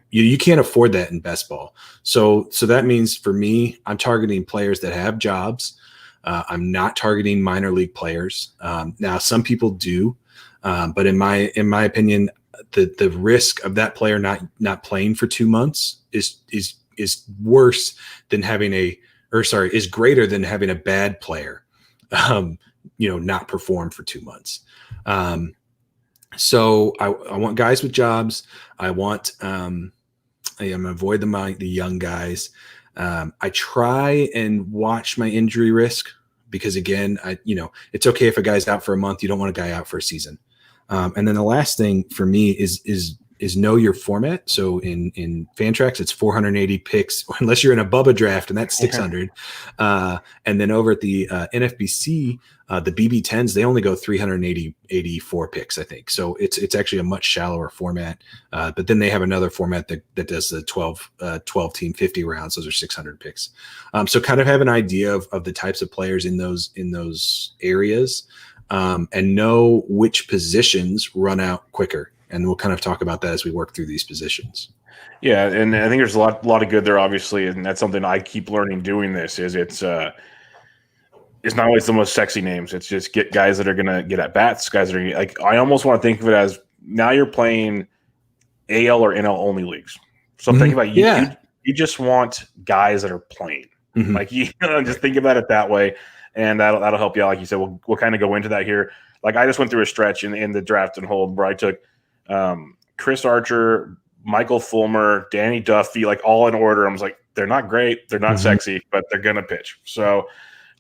You can't afford that in best ball. So that means for me, I'm targeting players that have jobs. I'm not targeting minor league players. Now some people do, but in my opinion, the risk of that player not playing for 2 months is worse than is greater than having a bad player, not perform for 2 months. So I want guys with jobs. I'm going to avoid the young guys. I try and watch my injury risk because again, it's okay if a guy's out for a month. You don't want a guy out for a season. And then the last thing for me is know your format. So in Fantrax, it's 480 picks, unless you're in a Bubba draft, and that's 600. And then over at the NFBC, the BB10s, they only go 384 picks, I think. So it's actually a much shallower format. But then they have another format that does the 12 team 50 rounds. Those are 600 picks. So kind of have an idea of the types of players in those areas, and know which positions run out quicker. And we'll kind of talk about that as we work through these positions. Yeah, and I think there's a lot of good there, obviously, and that's something I keep learning doing this. It's not always the most sexy names. It's just get guys that are gonna get at bats, guys that are like. I almost want to think of it as now you're playing AL or NL only leagues. So think about you just want guys that are playing. Mm-hmm. Like just think about it that way, and that'll help you out. Like you said, we'll kind of go into that here. Like I just went through a stretch in the draft and hold where I took Chris Archer, Michael Fulmer, Danny Duffy, like all in order. I was like, they're not great, they're not sexy, but they're gonna pitch. So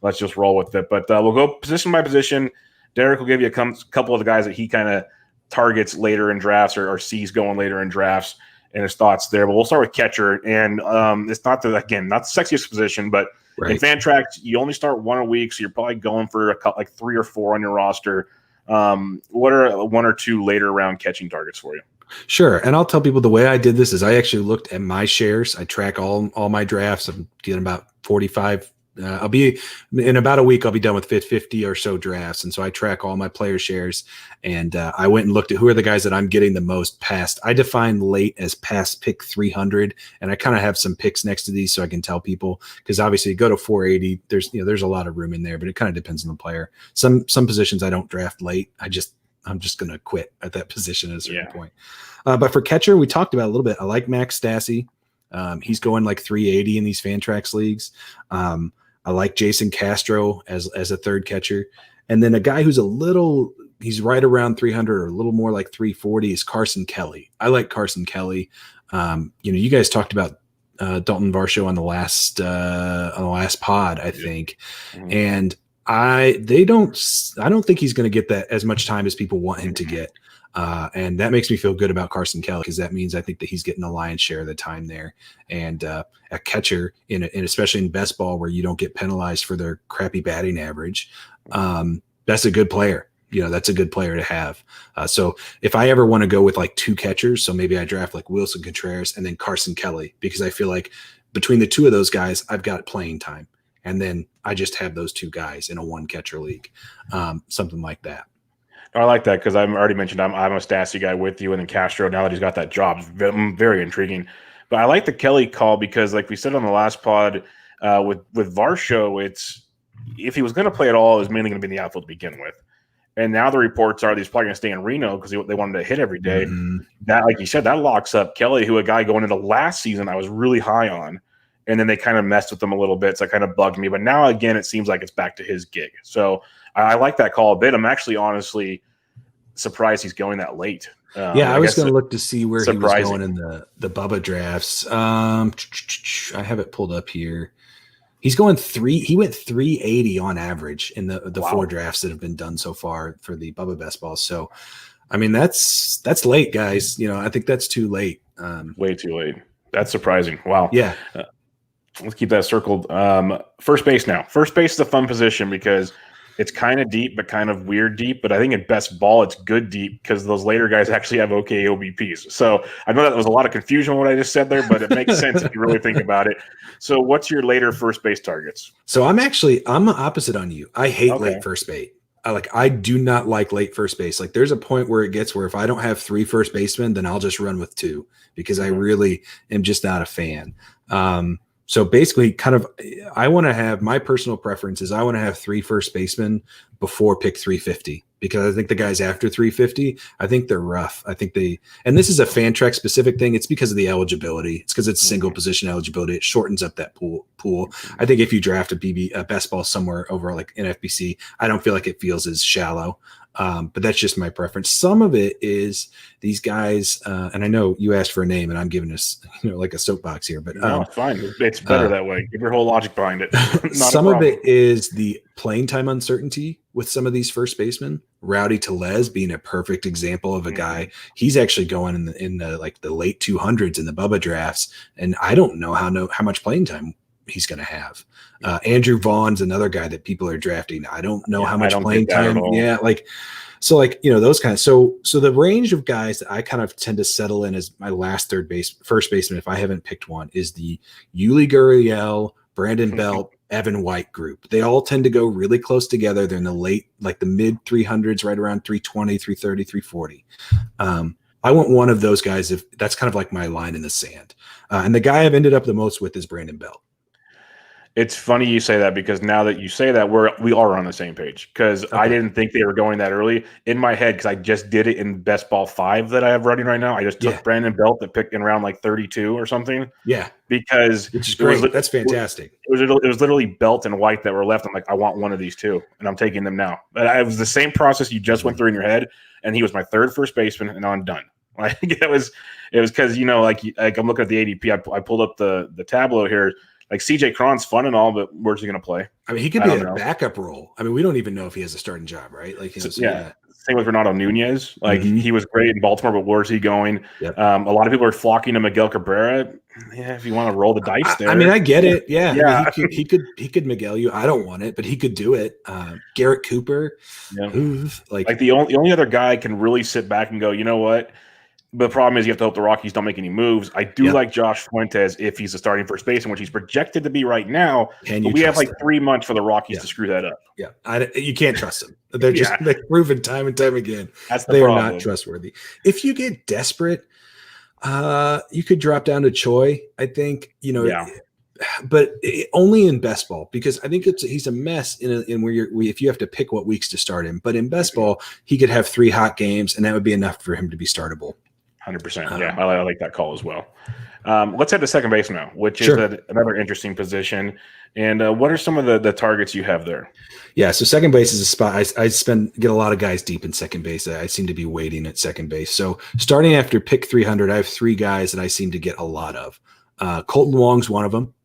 let's just roll with it. But we'll go position by position. Derek will give you a couple of the guys that he kind of targets later in drafts or sees going later in drafts and his thoughts there. But we'll start with catcher, and it's not the sexiest position, but right. In Fantrax, you only start one a week, so you're probably going for like 3 or 4 on your roster. What are 1 or 2 later round catching targets for you? Sure. And I'll tell people the way I did this is I actually looked at my shares. I track all my drafts. I'm getting about 45. I'll be in about a week. I'll be done with 50 or so drafts. And so I track all my player shares, and I went and looked at who are the guys that I'm getting the most past. I define late as past pick 300. And I kind of have some picks next to these so I can tell people, because obviously you go to 480, there's a lot of room in there, but it kind of depends on the player. Some positions I don't draft late. I'm just going to quit at that position at a certain point. But for catcher, we talked about a little bit. I like Max Stassi. He's going like 380 in these Fantrax leagues. I like Jason Castro as a third catcher. And then a guy who's he's right around 300 or a little more like 340 is Carson Kelly. I like Carson Kelly. You guys talked about Dalton Varsho on the last pod, I think. Mm-hmm. And I don't think he's going to get that as much time as people want him to get. And that makes me feel good about Carson Kelly, because that means I think that he's getting the lion's share of the time there. And a catcher, especially in best ball where you don't get penalized for their crappy batting average, that's a good player. That's a good player to have. So if I ever want to go with like 2 catchers, so maybe I draft like Wilson Contreras and then Carson Kelly, because I feel like between the 2 of those guys, I've got playing time. And then I just have those 2 guys in a 1 catcher league, something like that. I like that, because I've already mentioned I'm a Stassi guy with you, and then Castro, now that he's got that job, is very intriguing. But I like the Kelly call because, like we said on the last pod, with Varsho, it's if he was going to play at all, it was mainly going to be in the outfield to begin with. And now the reports are he's probably going to stay in Reno because they wanted to hit every day. Mm-hmm. That, like you said, that locks up Kelly, who a guy going into last season I was really high on. And then they kind of messed with him a little bit. So it kind of bugged me. But now, again, it seems like it's back to his gig. So I like that call a bit. I'm actually honestly surprised he's going that late. I was going to look to see where surprising. he was going in the Bubba drafts. I have it pulled up here. He went 380 on average in the 4 drafts that have been done so far for the Bubba best balls. So, I mean, that's late, guys. I think that's too late. Way too late. That's surprising. Wow. Yeah. Let's keep that circled. First base now. First base is a fun position because it's kind of deep, but kind of weird deep. But I think in best ball, it's good deep because those later guys actually have okay OBPs. So I know that there was a lot of confusion on what I just said there, but it makes sense if you really think about it. So what's your later first base targets? So I'm the opposite on you. I hate late first base. I do not like late first base. Like there's a point where it gets where if I don't have 3 first basemen, then I'll just run with 2 because I really am just not a fan. So basically I want to have my personal preference is I want to have 3 first basemen before pick 350 because I think the guys after 350, I think they're rough. I think and this is a Fantrax specific thing. It's because of the eligibility. It's because it's single position eligibility. It shortens up that pool. I think if you draft a best ball somewhere over like NFBC, I don't feel like it feels as shallow. But that's just my preference. Some of it is these guys, and I know you asked for a name, and I'm giving us, like a soapbox here. But no, it's fine. It's better that way. Give your whole logic behind it. Some of it is the playing time uncertainty with some of these first basemen. Rowdy Tellez being a perfect example of a guy. He's actually going in the like the late 200s in the Bubba drafts, and I don't know how much playing time he's going to have. Andrew Vaughn's another guy that people are drafting. I don't know how much playing time. Yeah. Those kinds. So the range of guys that I kind of tend to settle in as my last first baseman, if I haven't picked one, is the Yuli Gurriel, Brandon Belt, Evan White group. They all tend to go really close together. They're in the mid 300s, right around 320, 330, 340. I want one of those guys if that's kind of like my line in the sand. And the guy I've ended up the most with is Brandon Belt. It's funny you say that because now that you say that, we are on the same page because I didn't think they were going that early in my head because I just did it in Best Ball 5 that I have running right now. I just took Brandon Belt that picked in round like 32 or something. Yeah. Because which is great. That's fantastic. It was literally Belt and White that were left. I'm like, I want one of these 2, and I'm taking them now. But it was the same process you just went through in your head, and he was my 3rd first baseman, and I'm done. Like it was because like I'm looking at the ADP. I pulled up the tableau here. Like CJ Cron's fun and all, but where's he going to play? I mean, he could be a backup role. I mean, we don't even know if he has a starting job, right? Like, same with Renato Nunez. Like he was great in Baltimore, but where's he going? Yep. A lot of people are flocking to Miguel Cabrera. Yeah, if you want to roll the dice there. I mean, I get it. Yeah. I mean, he could Miguel you. I don't want it, but he could do it. Garrett Cooper. Yeah. Like the only other guy can really sit back and go, you know what? But the problem is you have to hope the Rockies don't make any moves. I do like Josh Fuentes if he's a starting first baseman, which he's projected to be right now. But we have like 3 months for the Rockies to screw that up. Yeah, you can't trust them. They're just they've proven time and time again they are not trustworthy. If you get desperate, you could drop down to Choi. I think but only in best ball because I think he's a mess in where if you have to pick what weeks to start him. But in best ball, he could have 3 hot games, and that would be enough for him to be startable. 100%. Yeah, I like that call as well. Let's head to second base now, which is another interesting position. And what are some of the targets you have there? Yeah, so second base is a spot I get a lot of guys deep in second base. I seem to be waiting at second base. So starting after pick 300, I have 3 guys that I seem to get a lot of. Colton Wong's one of them.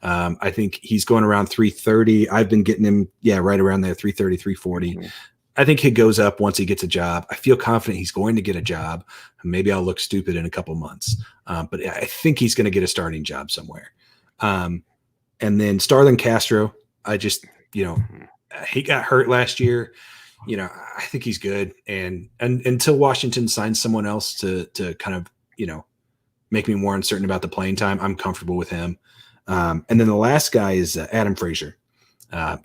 I think he's going around 330. I've been getting him, right around there, 330, 340. Mm-hmm. I think he goes up once he gets a job. I feel confident he's going to get a job. Maybe I'll look stupid in a couple months. But I think he's going to get a starting job somewhere. And then Starlin Castro, I just, he got hurt last year. I think he's good. And until Washington signs someone else to kind of, make me more uncertain about the playing time, I'm comfortable with him. And then the last guy is Adam Frazier.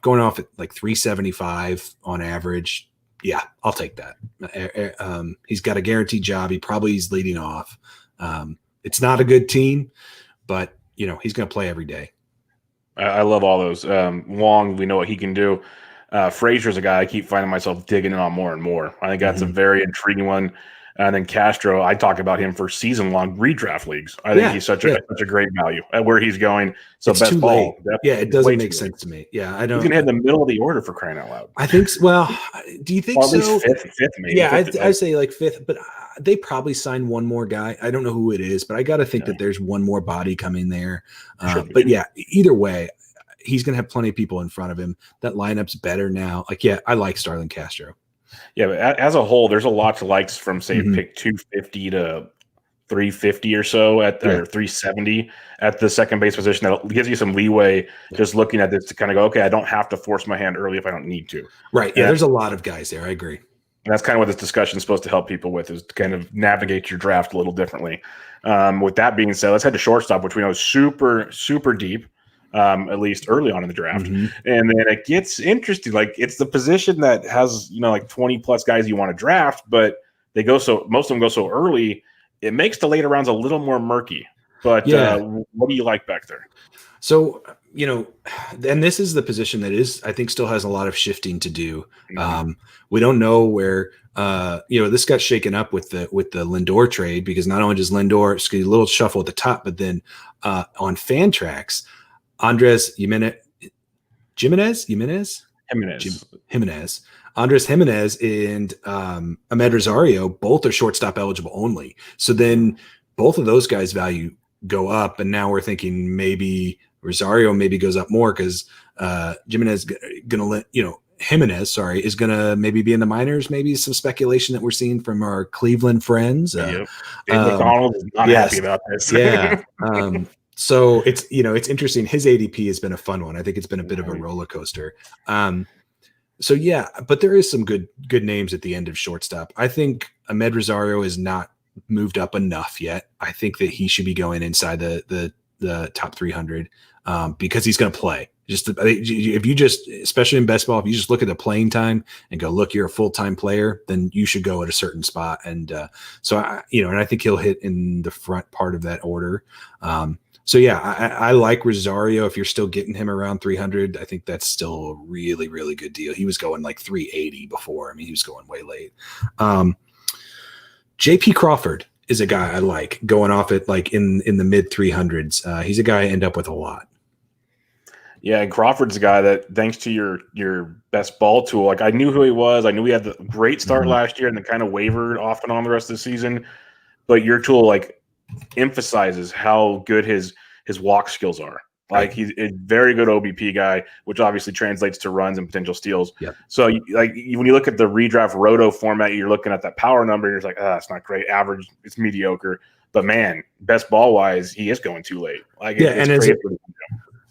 Going off at like 375 on average. Yeah, I'll take that. He's got a guaranteed job. He probably is leading off. It's not a good team, but he's going to play every day. I love all those. Wong, we know what he can do. Frazier's a guy I keep finding myself digging in on more and more. I think that's a very intriguing one. And then Castro, I talk about him for season-long redraft leagues. I think he's such a great value at where he's going. So it's best too ball, late. Yeah, it doesn't make sense to me. Yeah, I don't. He's gonna hit the middle of the order for crying out loud. I think. Well, do you think at so? Least fifth, maybe. Yeah, I say like fifth, but they probably sign one more guy. I don't know who it is, but I got to think that there's one more body coming there. But yeah, either way, he's going to have plenty of people in front of him. That lineup's better now. Like, yeah, I like Starlin Castro. Yeah, but as a whole, there's a lot to likes from say pick 250 to 350 or so or 370 at the second base position. That gives you some leeway just looking at this to kind of go, okay, I don't have to force my hand early if I don't need to. Right. Yeah, there's a lot of guys there. I agree. And that's kind of what this discussion is supposed to help people with, is to kind of navigate your draft a little differently. With that being said, let's head to shortstop, which we know is super, super deep. At least early on in the draft. And then it gets interesting. Like, it's the position that has, like 20 plus guys you want to draft, but most of them go so early, it makes the later rounds a little more murky. But what do you like back there? So, and this is the position that I think still has a lot of shifting to do. We don't know where, this got shaken up with the Lindor trade, because not only does Lindor, it's a little shuffle at the top, but then on Fantrax, Andres Jimenez, Andres Jimenez and Ahmed Rosario, both are shortstop eligible only. So then both of those guys' value go up, and now we're thinking maybe Rosario maybe goes up more because Jimenez is gonna maybe be in the minors. Maybe some speculation that we're seeing from our Cleveland friends. Dave McDonald is not happy about this. Yeah. So it's interesting. His ADP has been a fun one. I think it's been a bit of a roller coaster. But there is some good names at the end of shortstop. I think Ahmed Rosario is not moved up enough yet. I think that he should be going inside the top 300 because he's going to play. Especially in best ball, if you just look at the playing time and go, look, you're a full-time player, then you should go at a certain spot. And I think he'll hit in the front part of that order. I like Rosario. If you're still getting him around 300, I think that's still a really, really good deal. He was going like 380 before. I mean, he was going way late. JP Crawford is a guy I like going off at like in the mid 300s. He's a guy I end up with a lot. Yeah, and Crawford's a guy that, thanks to your best ball tool, like I knew who he was. I knew he had the great start last year and then kind of wavered off and on the rest of the season. But your tool like emphasizes how good his walk skills are. Like, he's a very good OBP guy, which obviously translates to runs and potential steals. Yep. So when you look at the redraft roto format, you're looking at that power number and you're like, it's not great. Average, it's mediocre. But man, best ball wise, he is going too late. Like,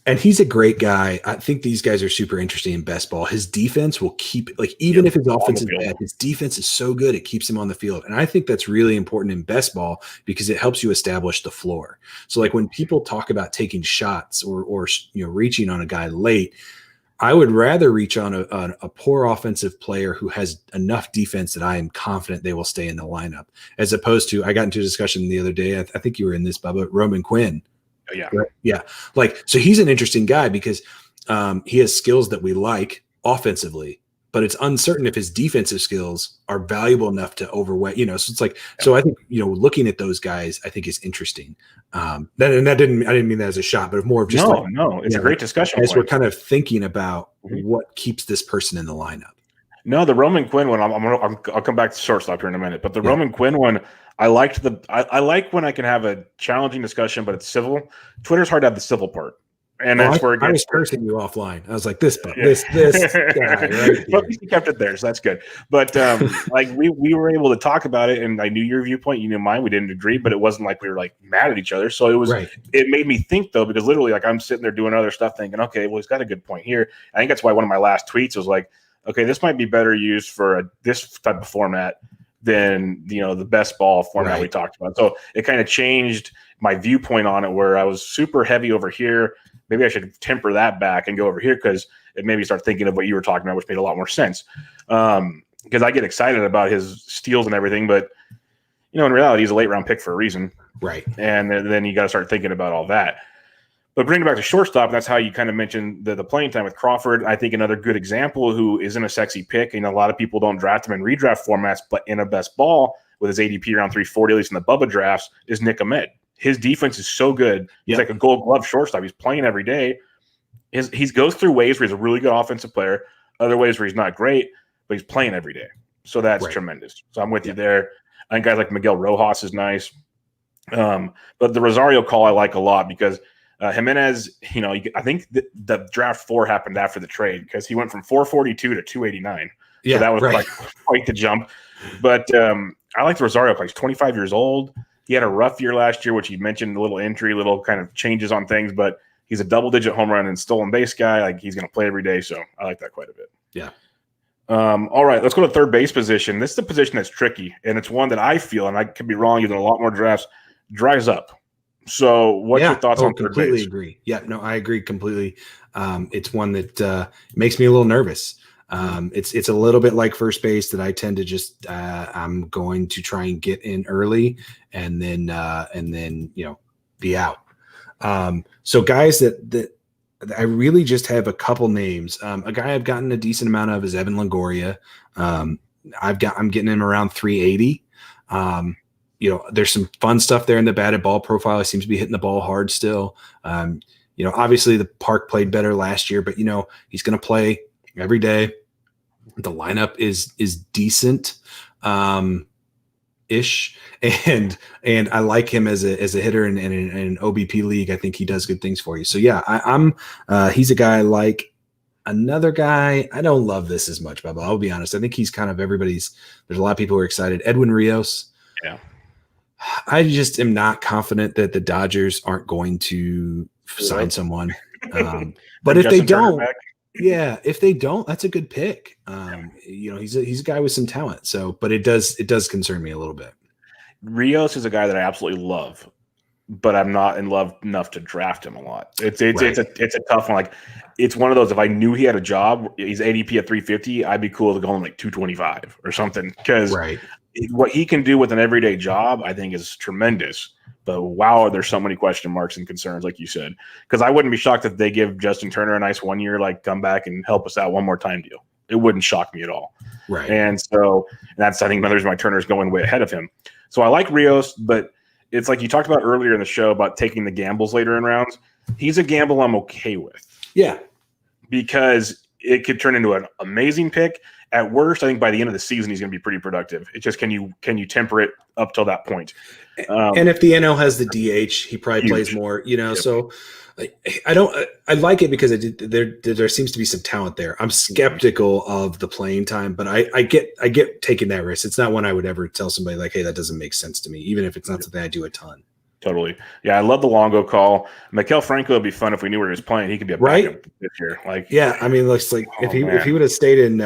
and he's a great guy. I think these guys are super interesting in best ball. His defense will keep, even if his offense is bad, his defense is so good, it keeps him on the field. And I think that's really important in best ball because it helps you establish the floor. So like when people talk about taking shots or reaching on a guy late, I would rather reach on a poor offensive player who has enough defense that I am confident they will stay in the lineup, as opposed to, I got into a discussion the other day, I think you were in this, Bubba, Roman Quinn. Yeah. Yeah. So he's an interesting guy because he has skills that we like offensively, but it's uncertain if his defensive skills are valuable enough to overweight, so it's like, so I think, looking at those guys, I think is interesting. I didn't mean that as a shot, but more of just it's a great discussion. As we're kind of thinking about what keeps this person in the lineup. No, the Roman Quinn one, I'll come back to shortstop here in a minute, but the Roman Quinn one, I liked I like when I can have a challenging discussion, but it's civil. Twitter's hard to have the civil part. And that's where it gets. I was cursing you offline. I was like, this guy, right? But you kept it there, so that's good. But we were able to talk about it, and I knew your viewpoint, you knew mine. We didn't agree, but it wasn't like we were like mad at each other. So it was. Right. It made me think though, because literally, like, I'm sitting there doing other stuff, thinking, okay, well, he's got a good point here. I think that's why one of my last tweets was like, okay, this might be better used for this type of format than the best ball format we talked about. So it kind of changed my viewpoint on it, where I was super heavy over here. Maybe I should temper that back and go over here, because it made me start thinking of what you were talking about, which made a lot more sense. Because I get excited about his steals and everything, but in reality, he's a late round pick for a reason. Right. And then you got to start thinking about all that. But bringing it back to shortstop, that's how you kind of mentioned the playing time with Crawford. I think another good example who isn't a sexy pick, a lot of people don't draft him in redraft formats, but in a best ball with his ADP around 340, at least in the Bubba drafts, is Nick Ahmed. His defense is so good. He's like a gold glove shortstop. He's playing every day. He goes through ways where he's a really good offensive player, other ways where he's not great, but he's playing every day. So that's tremendous. So I'm with you there. I think guys like Miguel Rojas is nice. But the Rosario call I like a lot because Jimenez, I think the draft 4 happened after the trade because he went from 442 to 289. So that was quite the jump. But I like the Rosario call. He's 25 years old. He had a rough year last year, which he mentioned, a little injury, little kind of changes on things, but he's a double-digit home run and stolen base guy. Like, he's going to play every day, so I like that quite a bit. Yeah. All right, let's go to third base position. This is the position that's tricky, and it's one that I feel, and I could be wrong, you've done a lot more drafts, dries up. So what's your thoughts on third base? Completely agree. Yeah, no, I agree completely. It's one that makes me a little nervous. It's a little bit like first base that I tend to just I'm going to try and get in early and then be out. So guys that I really just have a couple names. A guy I've gotten a decent amount of is Evan Longoria. I'm getting him around 380. There's some fun stuff there in the batted ball profile. He seems to be hitting the ball hard still. Obviously the park played better last year, but he's going to play every day. The lineup is decent, ish, and I like him as a hitter in an OBP league. I think he does good things for you. So yeah, he's a guy I like. Another guy, I don't love this as much, Bubba. I'll be honest. I think he's kind of everybody's. There's a lot of people who are excited. Edwin Rios. Yeah. I just am not confident that the Dodgers aren't going to sign someone. But if they don't. If they don't, that's a good pick. He's a guy with some talent. So, but it does concern me a little bit. Rios is a guy that I absolutely love, but I'm not in love enough to draft him a lot. It's a tough one. Like, it's one of those. If I knew he had a job, he's ADP at 350, I'd be cool to go him like 225 or something. Because what he can do with an everyday job, I think, is tremendous. But wow, there's so many question marks and concerns, like you said. Because I wouldn't be shocked if they give Justin Turner a nice 1 year, like, come back and help us out one more time deal. It wouldn't shock me at all. Right. And so that's, I think, another reason why Turner's going way ahead of him. So I like Rios, but it's like you talked about earlier in the show about taking the gambles later in rounds. He's a gamble I'm okay with. Yeah. Because it could turn into an amazing pick. At worst, I think by the end of the season, he's going to be pretty productive. It's just, can you temper it up till that point? And if the NL has the DH, he probably plays more, so I like it because there seems to be some talent there. I'm skeptical of the playing time, but I get taking that risk. It's not one I would ever tell somebody like, hey, that doesn't make sense to me, even if it's not something I do a ton. Totally. Yeah, I love the Longo call. Maikel Franco would be fun if we knew where he was playing. He could be a backup this year. Like, yeah, I mean, looks like if he would have stayed in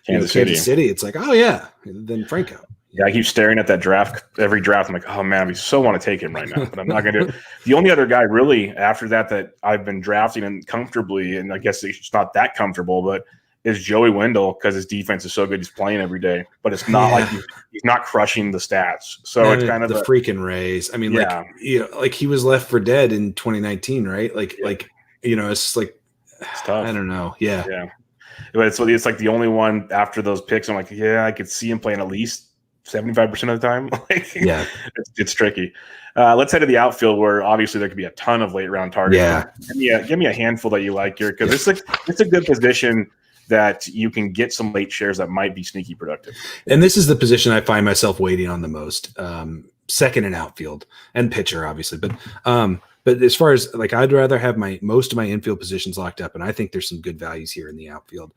Kansas City, it's like, oh yeah, then Franco. Yeah, I keep staring at that draft every draft. I'm like, oh man, I so want to take him right now, but I'm not going to do it. The only other guy really after that I've been drafting and comfortably, and I guess it's not that comfortable, but is Joey Wendell, because his defense is so good. He's playing every day, but it's not like he's not crushing the stats. So it's kind of the freaking Rays. I mean, like he was left for dead in 2019, right? It's just like, it's tough. I don't know. Yeah. But it's like the only one after those picks. I'm like, yeah, I could see him playing at least 75% of the time. It's tricky. Let's head to the outfield, where obviously there could be a ton of late round targets. Yeah, give me a handful that you like here, because it's a good position that you can get some late shares that might be sneaky productive. And this is the position I find myself waiting on the most. Second in outfield and pitcher, obviously, but as far as I'd rather have most of my infield positions locked up, and I think there's some good values here in the outfield.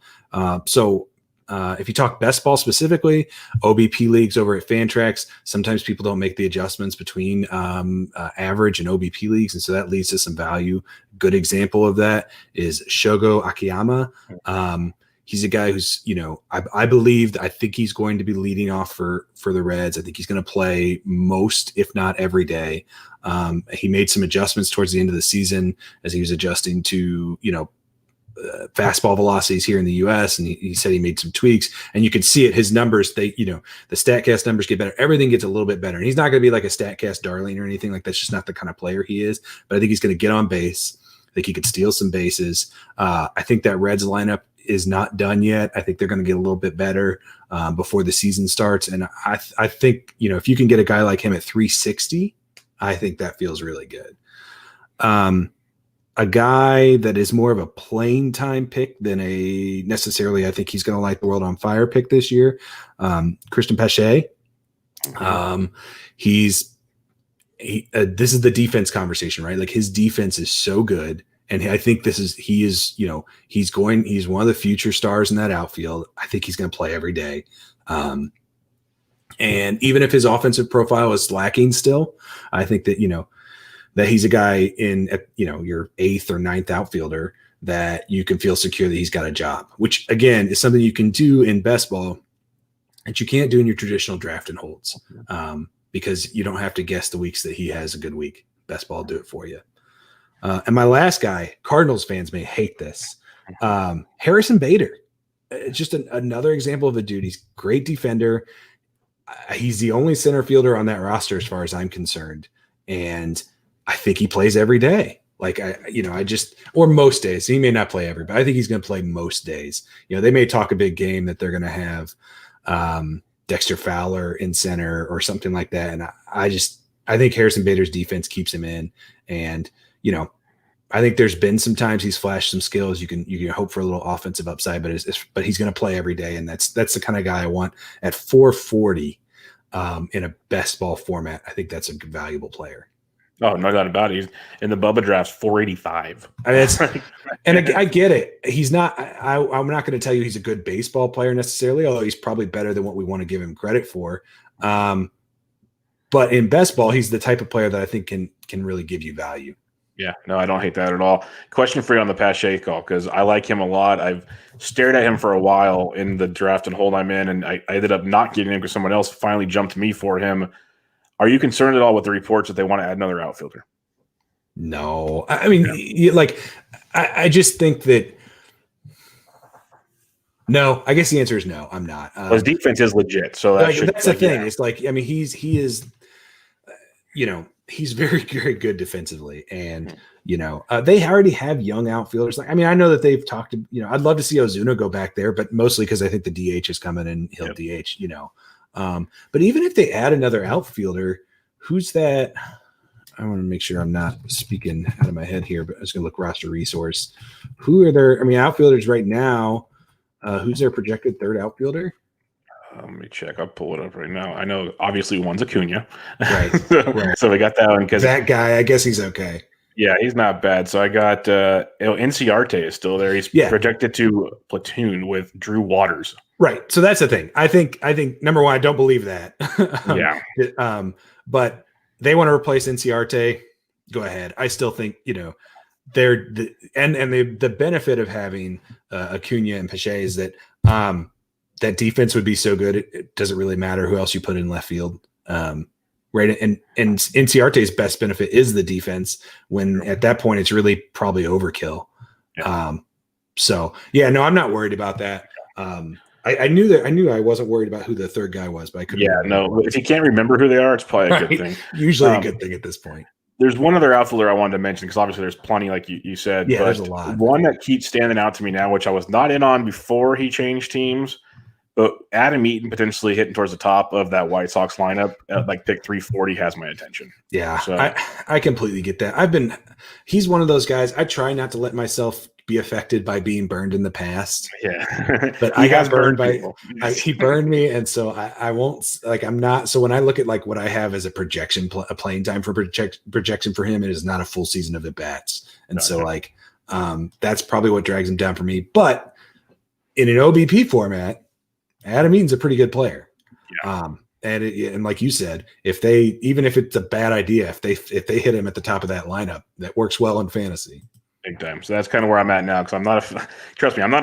So if you talk best ball specifically, OBP leagues over at Fantrax, sometimes people don't make the adjustments between average and OBP leagues, and so that leads to some value. Good example of that is Shogo Akiyama. He's a guy who's, I think he's going to be leading off for the Reds. I think he's going to play most, if not every day. He made some adjustments towards the end of the season as he was adjusting to, fastball velocities here in the US. And he said he made some tweaks, and you can see it. His numbers, the StatCast numbers get better. Everything gets a little bit better. And he's not going to be like a StatCast darling or anything like that. That's just not the kind of player he is, but I think he's going to get on base. I think he could steal some bases. I think that Reds lineup is not done yet. I think they're going to get a little bit better before the season starts. And I think, if you can get a guy like him at 360, I think that feels really good. A guy that is more of a playing time pick than a necessarily, I think he's going to light the world on fire pick this year. Christian Pache. This is the defense conversation, right? Like his defense is so good. And I think he's one of the future stars in that outfield. I think he's going to play every day. And even if his offensive profile is lacking still, I think that, that he's a guy in, your 8th or 9th outfielder that you can feel secure that he's got a job, which again is something you can do in best ball that you can't do in your traditional draft and holds, because you don't have to guess the weeks that he has a good week. Best ball will do it for you. And my last guy, Cardinals fans may hate this, Harrison Bader. Just another example of a dude. He's a great defender. He's the only center fielder on that roster as far as I'm concerned. And I think he plays every day. Or most days. He may not play every, but I think he's going to play most days. They may talk a big game that they're going to have Dexter Fowler in center or something like that. And I think Harrison Bader's defense keeps him in. And, I think there's been some times he's flashed some skills. You can hope for a little offensive upside, but he's going to play every day. And that's the kind of guy I want at 440 in a best ball format. I think that's a valuable player. Oh, no doubt about it. He's in the Bubba drafts 485. I get it. He's not. I'm not going to tell you he's a good baseball player necessarily, although he's probably better than what we want to give him credit for. But in best ball, he's the type of player that I think can really give you value. Yeah, no, I don't hate that at all. Question for you on the Pache call, because I like him a lot. I've stared at him for a while in the draft and hold I'm in, and I ended up not getting him because someone else finally jumped me for him. Are you concerned at all with the reports that they want to add another outfielder? No. I mean, I just think that no. I guess the answer is no. I'm not. His defense is legit, so that's the thing. Yeah. It's like, I mean, he is, he's very, very good defensively, and they already have young outfielders. Like, I mean, I know that they've talked to, I'd love to see Ozuna go back there, but mostly because I think the DH is coming and he'll DH. But even if they add another outfielder, who's that? I want to make sure I'm not speaking out of my head here, but I was going to look roster resource. Who are their? I mean, outfielders right now. Who's their projected third outfielder? Let me check. I'll pull it up right now. I know, obviously, one's Acuna. Right. So we got that one. Because that guy, I guess he's okay. Yeah, he's not bad. So I got Inciarte is still there. He's projected to platoon with Drew Waters. Right. So that's the thing. I think number one, I don't believe that. But they want to replace Inciarte. Go ahead. I still think, they're the benefit of having Acuna and Pache is that that defense would be so good. It doesn't really matter who else you put in left field. Right. And Inciarte's best benefit is the defense, when at that point it's really probably overkill. Yeah. No, I'm not worried about that. I knew I wasn't worried about who the third guy was, but I couldn't. Yeah, no. If you can't remember who they are, it's probably a good thing. Usually a good thing at this point. There's one other outfielder I wanted to mention, because obviously there's plenty, like you said. Yeah, but there's a lot. One that keeps standing out to me now, which I was not in on before he changed teams, but Adam Eaton potentially hitting towards the top of that White Sox lineup at like pick 340 has my attention. Yeah, so I completely get that. He's one of those guys. I try not to let myself be affected by being burned in the past. Yeah, but I got burned by he burned me, and so I won't, like, I'm not. So when I look at like what I have as a projection, a playing time for projection for him, it is not a full season of at bats, and so like that's probably what drags him down for me. But in an OBP format, Adam Eaton's a pretty good player. Yeah. And like you said, even if it's a bad idea, if they hit him at the top of that lineup, that works well in fantasy. Big time. So that's kind of where I'm at now, because I'm not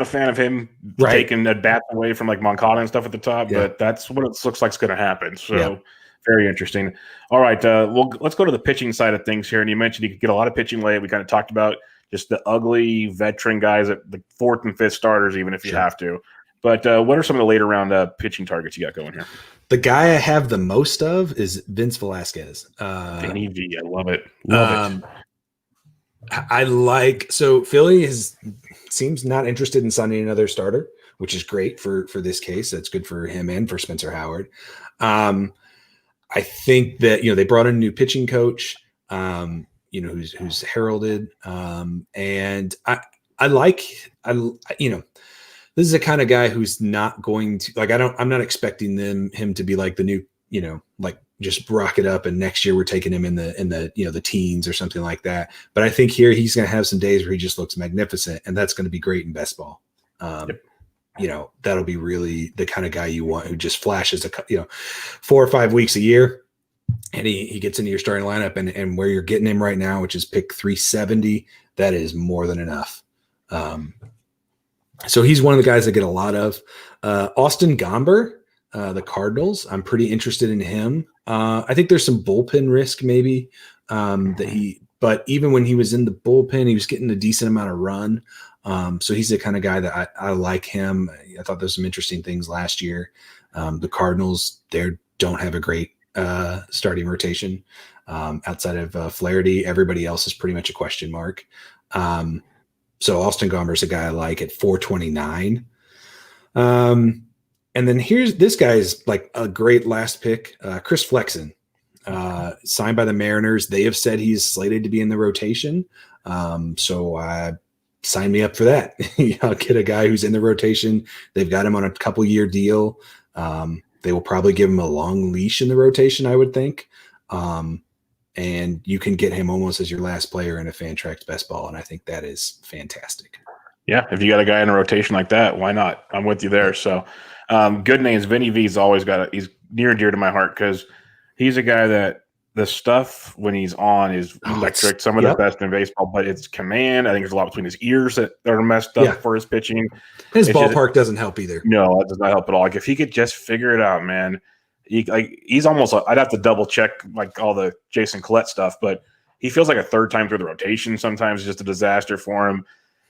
a fan of him taking at bats away from like Moncada and stuff at the top, but that's what it looks like is going to happen. So very interesting. All right. Well, let's go to the pitching side of things here. And you mentioned you could get a lot of pitching late. We kind of talked about just the ugly veteran guys at the 4th and 5th starters, even if you have to. But what are some of the later round pitching targets you got going here? The guy I have the most of is Vince Velasquez. Vinny V. I love it. Love it. So Philly seems not interested in signing another starter, which is great for this case. That's good for him and for Spencer Howard. I think that they brought in a new pitching coach, who's heralded, and this is a kind of guy who's not going to I'm not expecting him to be like the new, like just rock it up and next year we're taking him in the teens or something like that. But I think here he's going to have some days where he just looks magnificent, and that's going to be great in best ball. That'll be really the kind of guy you want, who just flashes 4 or 5 weeks a year, and he gets into your starting lineup, and where you're getting him right now, which is pick 370, that is more than enough. So he's one of the guys that get a lot of. Austin Gomber, the Cardinals, I'm pretty interested in him. I think there's some bullpen risk maybe but even when he was in the bullpen, he was getting a decent amount of run. So he's the kind of guy that I like him. I thought there's some interesting things last year. The Cardinals, they don't have a great starting rotation outside of Flaherty. Everybody else is pretty much a question mark. So Austin Gomber is a guy I like at 429. And then this guy's like a great last pick, Chris Flexen, signed by the Mariners. They have said he's slated to be in the rotation. So sign me up for that. I'll get a guy who's in the rotation. They've got him on a couple-year deal. They will probably give him a long leash in the rotation, I would think. And you can get him almost as your last player in a Fantrax best ball, and I think that is fantastic. Yeah, if you got a guy in a rotation like that, why not? I'm with you there. So good names. Vinny V's always he's near and dear to my heart because he's a guy that the stuff when he's on is electric. Some of the best in baseball, but it's command. I think there's a lot between his ears that are messed up for his pitching. His ballpark doesn't help either. No, it does not help at all. Like if he could just figure it out, man. He's almost. I'd have to double check like all the Jason Collette stuff, but he feels like a third time through the rotation. Sometimes it's just a disaster for him.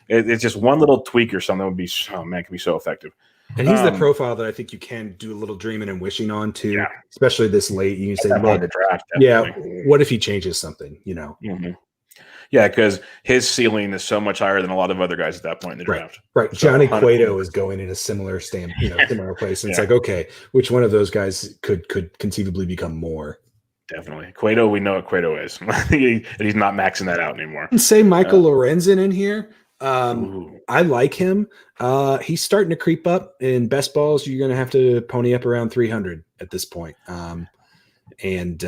It's just one little tweak or something would be can be so effective. And he's the profile that I think you can do a little dreaming and wishing on too, especially this late. You can say, "Look, the draft." What if he changes something? Mm-hmm. Yeah, because his ceiling is so much higher than a lot of other guys at that point in the draft. Right. So, Johnny Cueto is going in a similar similar place. And it's like, okay, which one of those guys could conceivably become more? Definitely. Cueto, we know what Cueto is. He's not maxing that out anymore. And say Michael Lorenzen in here. I like him. He's starting to creep up in best balls. You're going to have to pony up around 300 at this point. And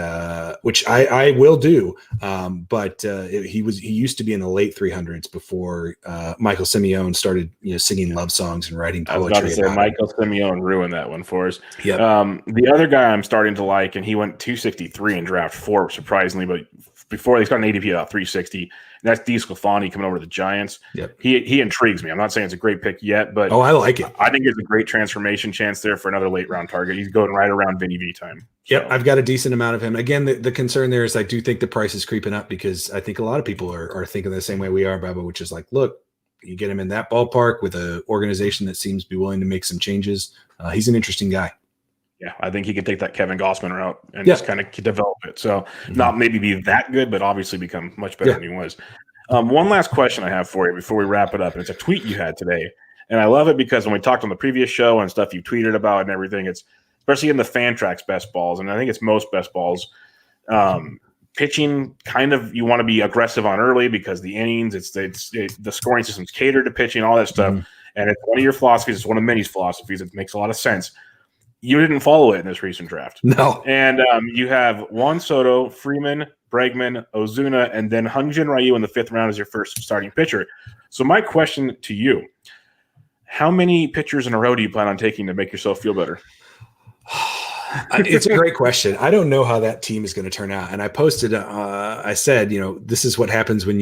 which I will do. But he used to be in the late 300s before Michael Simeone started, singing love songs and writing poetry. I was about to say Michael Simeone ruined that one for us. Yep. The other guy I'm starting to like, and he went 263 in draft 4, surprisingly, but before he's got an ADP about 360. And that's DeSclafani coming over to the Giants. Yep. He intrigues me. I'm not saying it's a great pick yet, but I like it. I think there's a great transformation chance there for another late round target. He's going right around Vinny V time. Yep, I've got a decent amount of him. Again, the concern there is I do think the price is creeping up because I think a lot of people are thinking the same way we are, Bubba, which is like, look, you get him in that ballpark with an organization that seems to be willing to make some changes. He's an interesting guy. Yeah, I think he could take that Kevin Gossman route and just kind of develop it. So not maybe be that good, but obviously become much better than he was. One last question I have for you before we wrap it up. And it's a tweet you had today. And I love it because when we talked on the previous show and stuff you tweeted about and everything, it's especially in the Fantrax best balls. And I think it's most best balls. Pitching kind of you want to be aggressive on early because the innings, the scoring system's catered to pitching, all that stuff. And it's one of your philosophies. It's one of many philosophies. It makes a lot of sense. You didn't follow it in this recent draft. No. And you have Juan Soto, Freeman, Bregman, Ozuna, and then Hyun-Jin Ryu in the 5th round as your first starting pitcher. So my question to you, how many pitchers in a row do you plan on taking to make yourself feel better? It's a great question. I don't know how that team is going to turn out. And I posted, I said, this is what happens when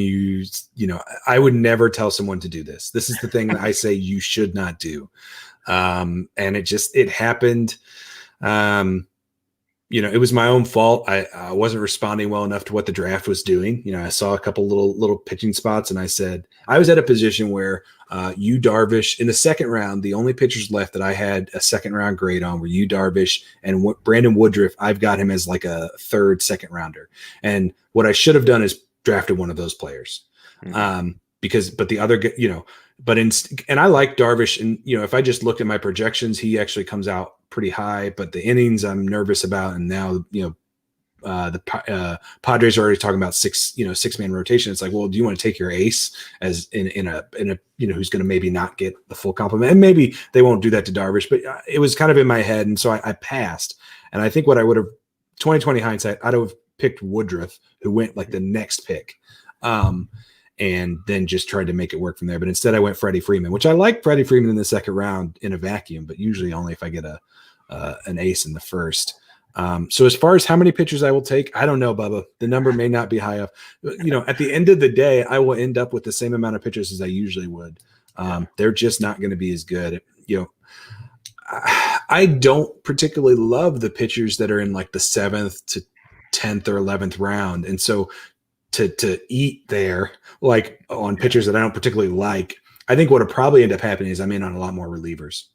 I would never tell someone to do this. This is the thing that I say you should not do. And it happened. It was my own fault. I wasn't responding well enough to what the draft was doing. I saw a couple little pitching spots and I said, I was at a position where Yu Darvish in the 2nd round, the only pitchers left that I had a 2nd round grade on were Yu Darvish and Brandon Woodruff. I've got him as like a 3rd, 2nd rounder. And what I should have done is drafted one of those players. But the other, and I like Darvish, and if I just looked at my projections, he actually comes out pretty high, but the innings I'm nervous about, and now the Padres are already talking about 6-man rotation. It's like, well, do you want to take your ace as in a who's going to maybe not get the full complement, and maybe they won't do that to Darvish, but it was kind of in my head, and so I passed. And I think what I would have 2020 hindsight, I'd have picked Woodruff, who went like the next pick. And then just tried to make it work from there. But instead I went Freddie Freeman, which I like Freddie Freeman in the second round in a vacuum, but usually only if I get an ace in the first. So as far as how many pitchers I will take, I don't know, Bubba. The number may not be high enough. At the end of the day, I will end up with the same amount of pitchers as I usually would. They're just not going to be as good. I don't particularly love the pitchers that are in like the 7th to 10th or 11th round. And so to eat there, like on pitchers that I don't particularly like, I think what will probably end up happening is I'm in on a lot more relievers.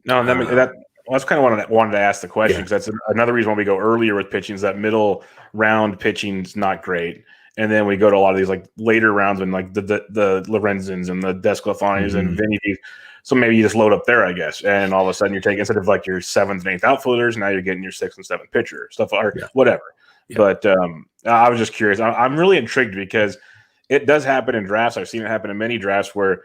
No, that's kind of wanted to ask the question, because that's another reason why we go earlier with pitching is that middle round pitching's not great. And then we go to a lot of these like later rounds when like the Lorenzens and the Desclafanis and Vinny. So maybe you just load up there, I guess. And all of a sudden you're taking, instead of like your 7th and 8th outfielders, now you're getting your 6th and 7th pitcher stuff or whatever. Yeah. But I was just curious. I'm really intrigued because it does happen in drafts. I've seen it happen in many drafts where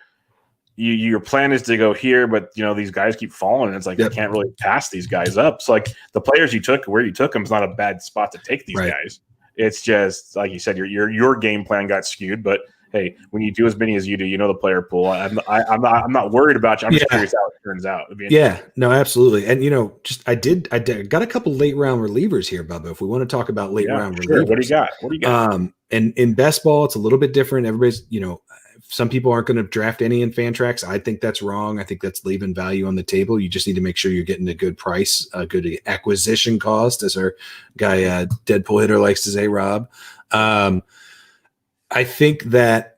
your plan is to go here, but these guys keep falling, and it's like you can't really pass these guys up. So like the players you took, where you took them, is not a bad spot to take these guys. It's just like you said, your game plan got skewed. But hey, when you do as many as you do, the player pool. I'm not worried about you. I'm just curious how it turns out. No, absolutely. And I got a couple late round relievers here, Bubba. If we want to talk about late round relievers, what do you got? And in best ball, it's a little bit different. Everybody's, some people aren't going to draft any in Fantrax. I think that's wrong. I think that's leaving value on the table. You just need to make sure you're getting a good price, a good acquisition cost, as our guy Deadpool Hitter likes to say, Rob. I think that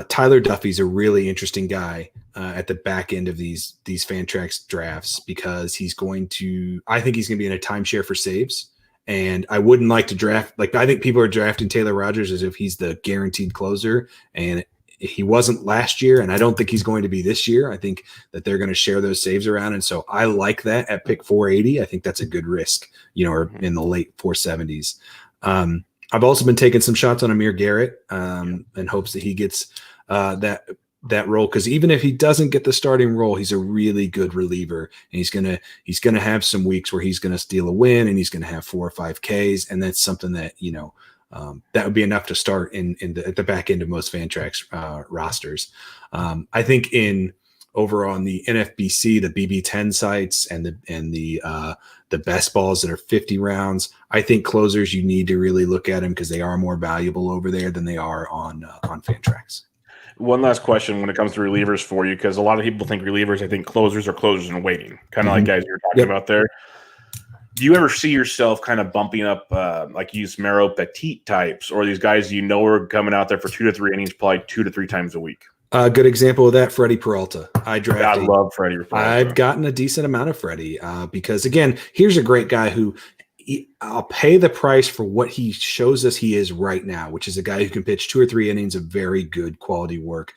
Tyler Duffy's a really interesting guy at the back end of these Fantrax drafts, because I think he's going to be in a timeshare for saves. And I wouldn't like to draft, I think people are drafting Taylor Rogers as if he's the guaranteed closer, and he wasn't last year, and I don't think he's going to be this year. I think that they're going to share those saves around, and so I like that at pick 480. I think that's a good risk, or in the late 470s. I've also been taking some shots on Amir Garrett in hopes that he gets that role, because even if he doesn't get the starting role, he's a really good reliever, and he's gonna have some weeks where he's gonna steal a win, and he's gonna have 4 or 5 Ks, and that's something that that would be enough to start at the back end of most Fantrax rosters. I think over on the NFBC, the BB10 sites and the best balls that are 50 rounds, I think closers, you need to really look at them because they are more valuable over there than they are on Fantrax. One last question when it comes to relievers for you, because a lot of people think relievers, I think closers are closers in waiting, kind of like guys you're talking about there. Do you ever see yourself kind of bumping up like Yusmeiro Petit types, or these guys are coming out there for 2 to 3 innings, probably 2 to 3 times a week? A good example of that, Freddie Peralta. I love Freddie Peralta. I've gotten a decent amount of Freddie because, again, here's a great guy who I'll pay the price for what he shows us he is right now, which is a guy who can pitch 2 or 3 innings of very good quality work,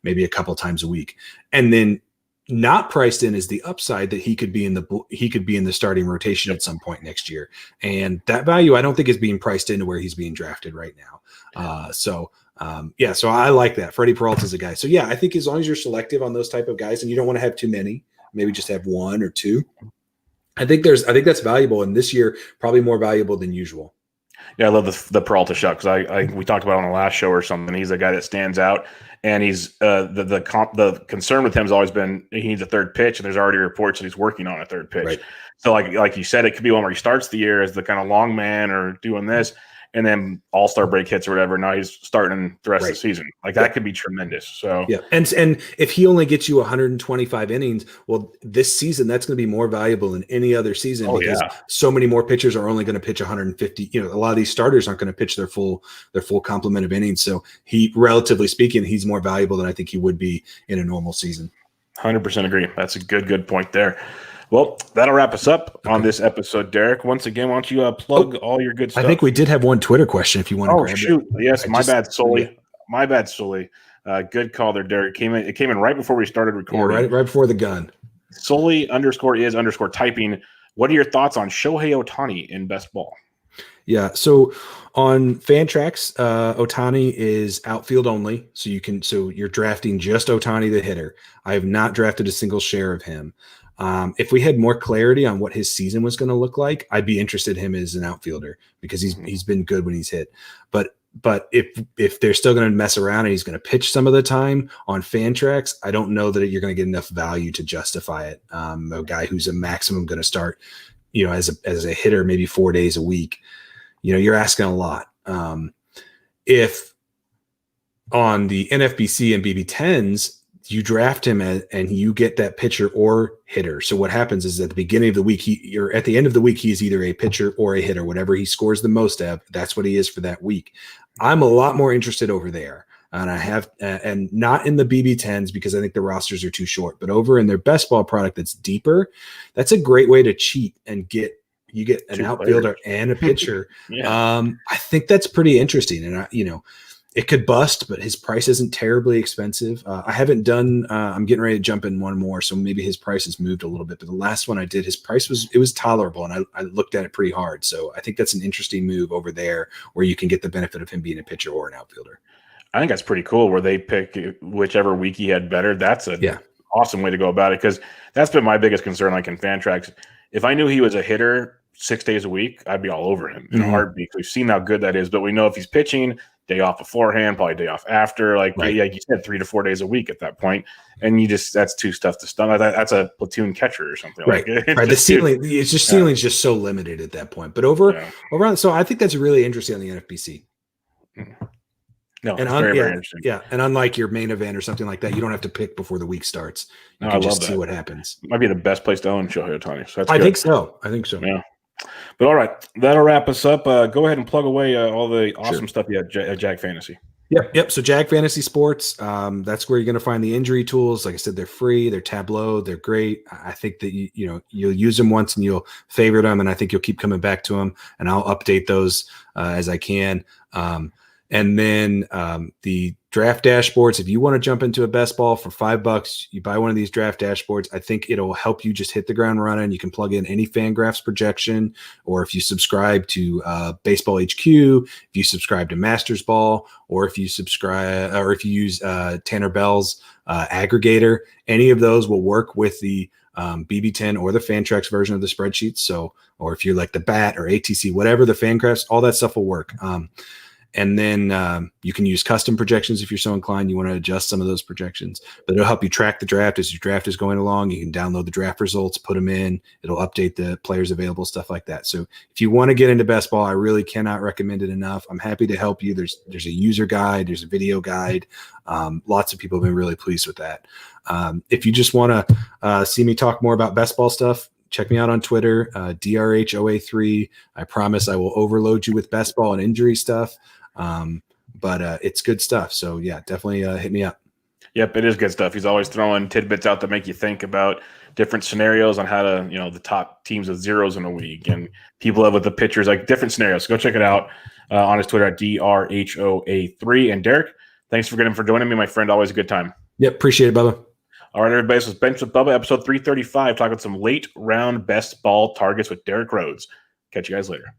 maybe a couple times a week. And then not priced in is the upside that he could be in the starting rotation at some point next year. And that value, I don't think, is being priced into where he's being drafted right now. So I like that. Freddie Peralta is a guy. So I think as long as you're selective on those type of guys, and you don't want to have too many, maybe just have 1 or 2. I think that's valuable, and this year probably more valuable than usual. Yeah, I love the Peralta shot, because we talked about it on the last show or something. He's a guy that stands out, and he's the concern with him has always been he needs a third pitch, and there's already reports that he's working on a third pitch. Right. So like you said, it could be one where he starts the year as the kind of long man or doing this, and then all-star break hits or whatever. Now he's starting the rest of the season. That could be tremendous. So and if he only gets you 125 innings, well, this season that's going to be more valuable than any other season because so many more pitchers are only going to pitch 150. A lot of these starters aren't going to pitch their full complement of innings. So he, relatively speaking, he's more valuable than I think he would be in a normal season. 100% agree. That's a good point there. Well, that'll wrap us up on this episode, Derek. Once again, why don't you plug all your good stuff? I think we did have one Twitter question if you want to grab it. Yes, my bad, Sully. My bad, Sully. Good call there, Derek. It came in right before we started recording. Yeah, right before the gun. Sully _is_ typing. What are your thoughts on Shohei Ohtani in best ball? Yeah. So on Fantrax, Ohtani is outfield only. So you're drafting just Ohtani, the hitter. I have not drafted a single share of him. If we had more clarity on what his season was going to look like, I'd be interested in him as an outfielder because he's been good when he's hit. But if they're still going to mess around and he's going to pitch some of the time on Fantrax, I don't know that you're going to get enough value to justify it. A guy who's a maximum going to start, as a hitter, maybe 4 days a week. You're asking a lot. If on the NFBC and BB10s, you draft him and you get that pitcher or hitter. So what happens is at the beginning of the week, at the end of the week, he is either a pitcher or a hitter. Whatever he scores the most of, that's what he is for that week. I'm a lot more interested over there. And I have, and not in the BB10s because I think the rosters are too short, but over in their best ball product that's deeper, that's a great way to cheat and get an outfielder and a pitcher. Yeah. I think that's pretty interesting. And it could bust, but his price isn't terribly expensive. I haven't done, I'm getting ready to jump in one more. So maybe his price has moved a little bit, but the last one I did, his price was tolerable. And I looked at it pretty hard. So I think that's an interesting move over there where you can get the benefit of him being a pitcher or an outfielder. I think that's pretty cool where they pick whichever week he had better. That's awesome way to go about it. Cause that's been my biggest concern. Like in Fantrax, if I knew he was a hitter 6 days a week, I'd be all over him in a heartbeat. We've seen how good that is, but we know if he's pitching, day off beforehand, probably day off after, like you said, 3 to 4 days a week at that point, and that's too tough to stun. That's a platoon catcher or something. Right, right. The ceiling, ceiling's just so limited at that point. But over, so I think that's really interesting on the NFBC. No, it's very interesting. Yeah, and unlike your main event or something like that, you don't have to pick before the week starts. You can just see what happens. Might be the best place to own Shohei Ohtani. So I think so. Yeah. But all right, that'll wrap us up. Go ahead and plug away all the awesome stuff you had at Jag Fantasy. Yep. So Jag Fantasy Sports, that's where you're going to find the injury tools. Like I said, they're free. They're Tableau. They're great. I think that you'll use them once and you'll favorite them, and I think you'll keep coming back to them. And I'll update those as I can. And then the draft dashboards, if you want to jump into a best ball for $5, you buy one of these draft dashboards. I think it'll help you just hit the ground running. You can plug in any Fangraphs projection, or if you subscribe to Baseball HQ, if you subscribe to Masters Ball, or if you use Tanner Bell's aggregator, any of those will work with the BB10 or the Fantrax version of the spreadsheet. So, or if you're like the BAT or ATC, whatever the Fangraphs, all that stuff will work. And then you can use custom projections if you're so inclined. You want to adjust some of those projections, but it'll help you track the draft as your draft is going along. You can download the draft results, put them in. It'll update the players available, stuff like that. So if you want to get into best ball, I really cannot recommend it enough. I'm happy to help you. There's a user guide. There's a video guide. Lots of people have been really pleased with that. If you just want to see me talk more about best ball stuff, check me out on Twitter, DRHOA3. I promise I will overload you with best ball and injury stuff. But it's good stuff. So yeah, definitely hit me up. Yep, it is good stuff. He's always throwing tidbits out that make you think about different scenarios on how to, the top teams with zeros in a week and people have with the pitchers, like different scenarios. So go check it out on his Twitter at DRHOA3. And Derek, thanks for joining me, my friend. Always a good time. Yep, appreciate it, Bubba. All right, everybody. This was Bench with Bubba, episode 335, talking some late round best ball targets with Derek Rhoads. Catch you guys later.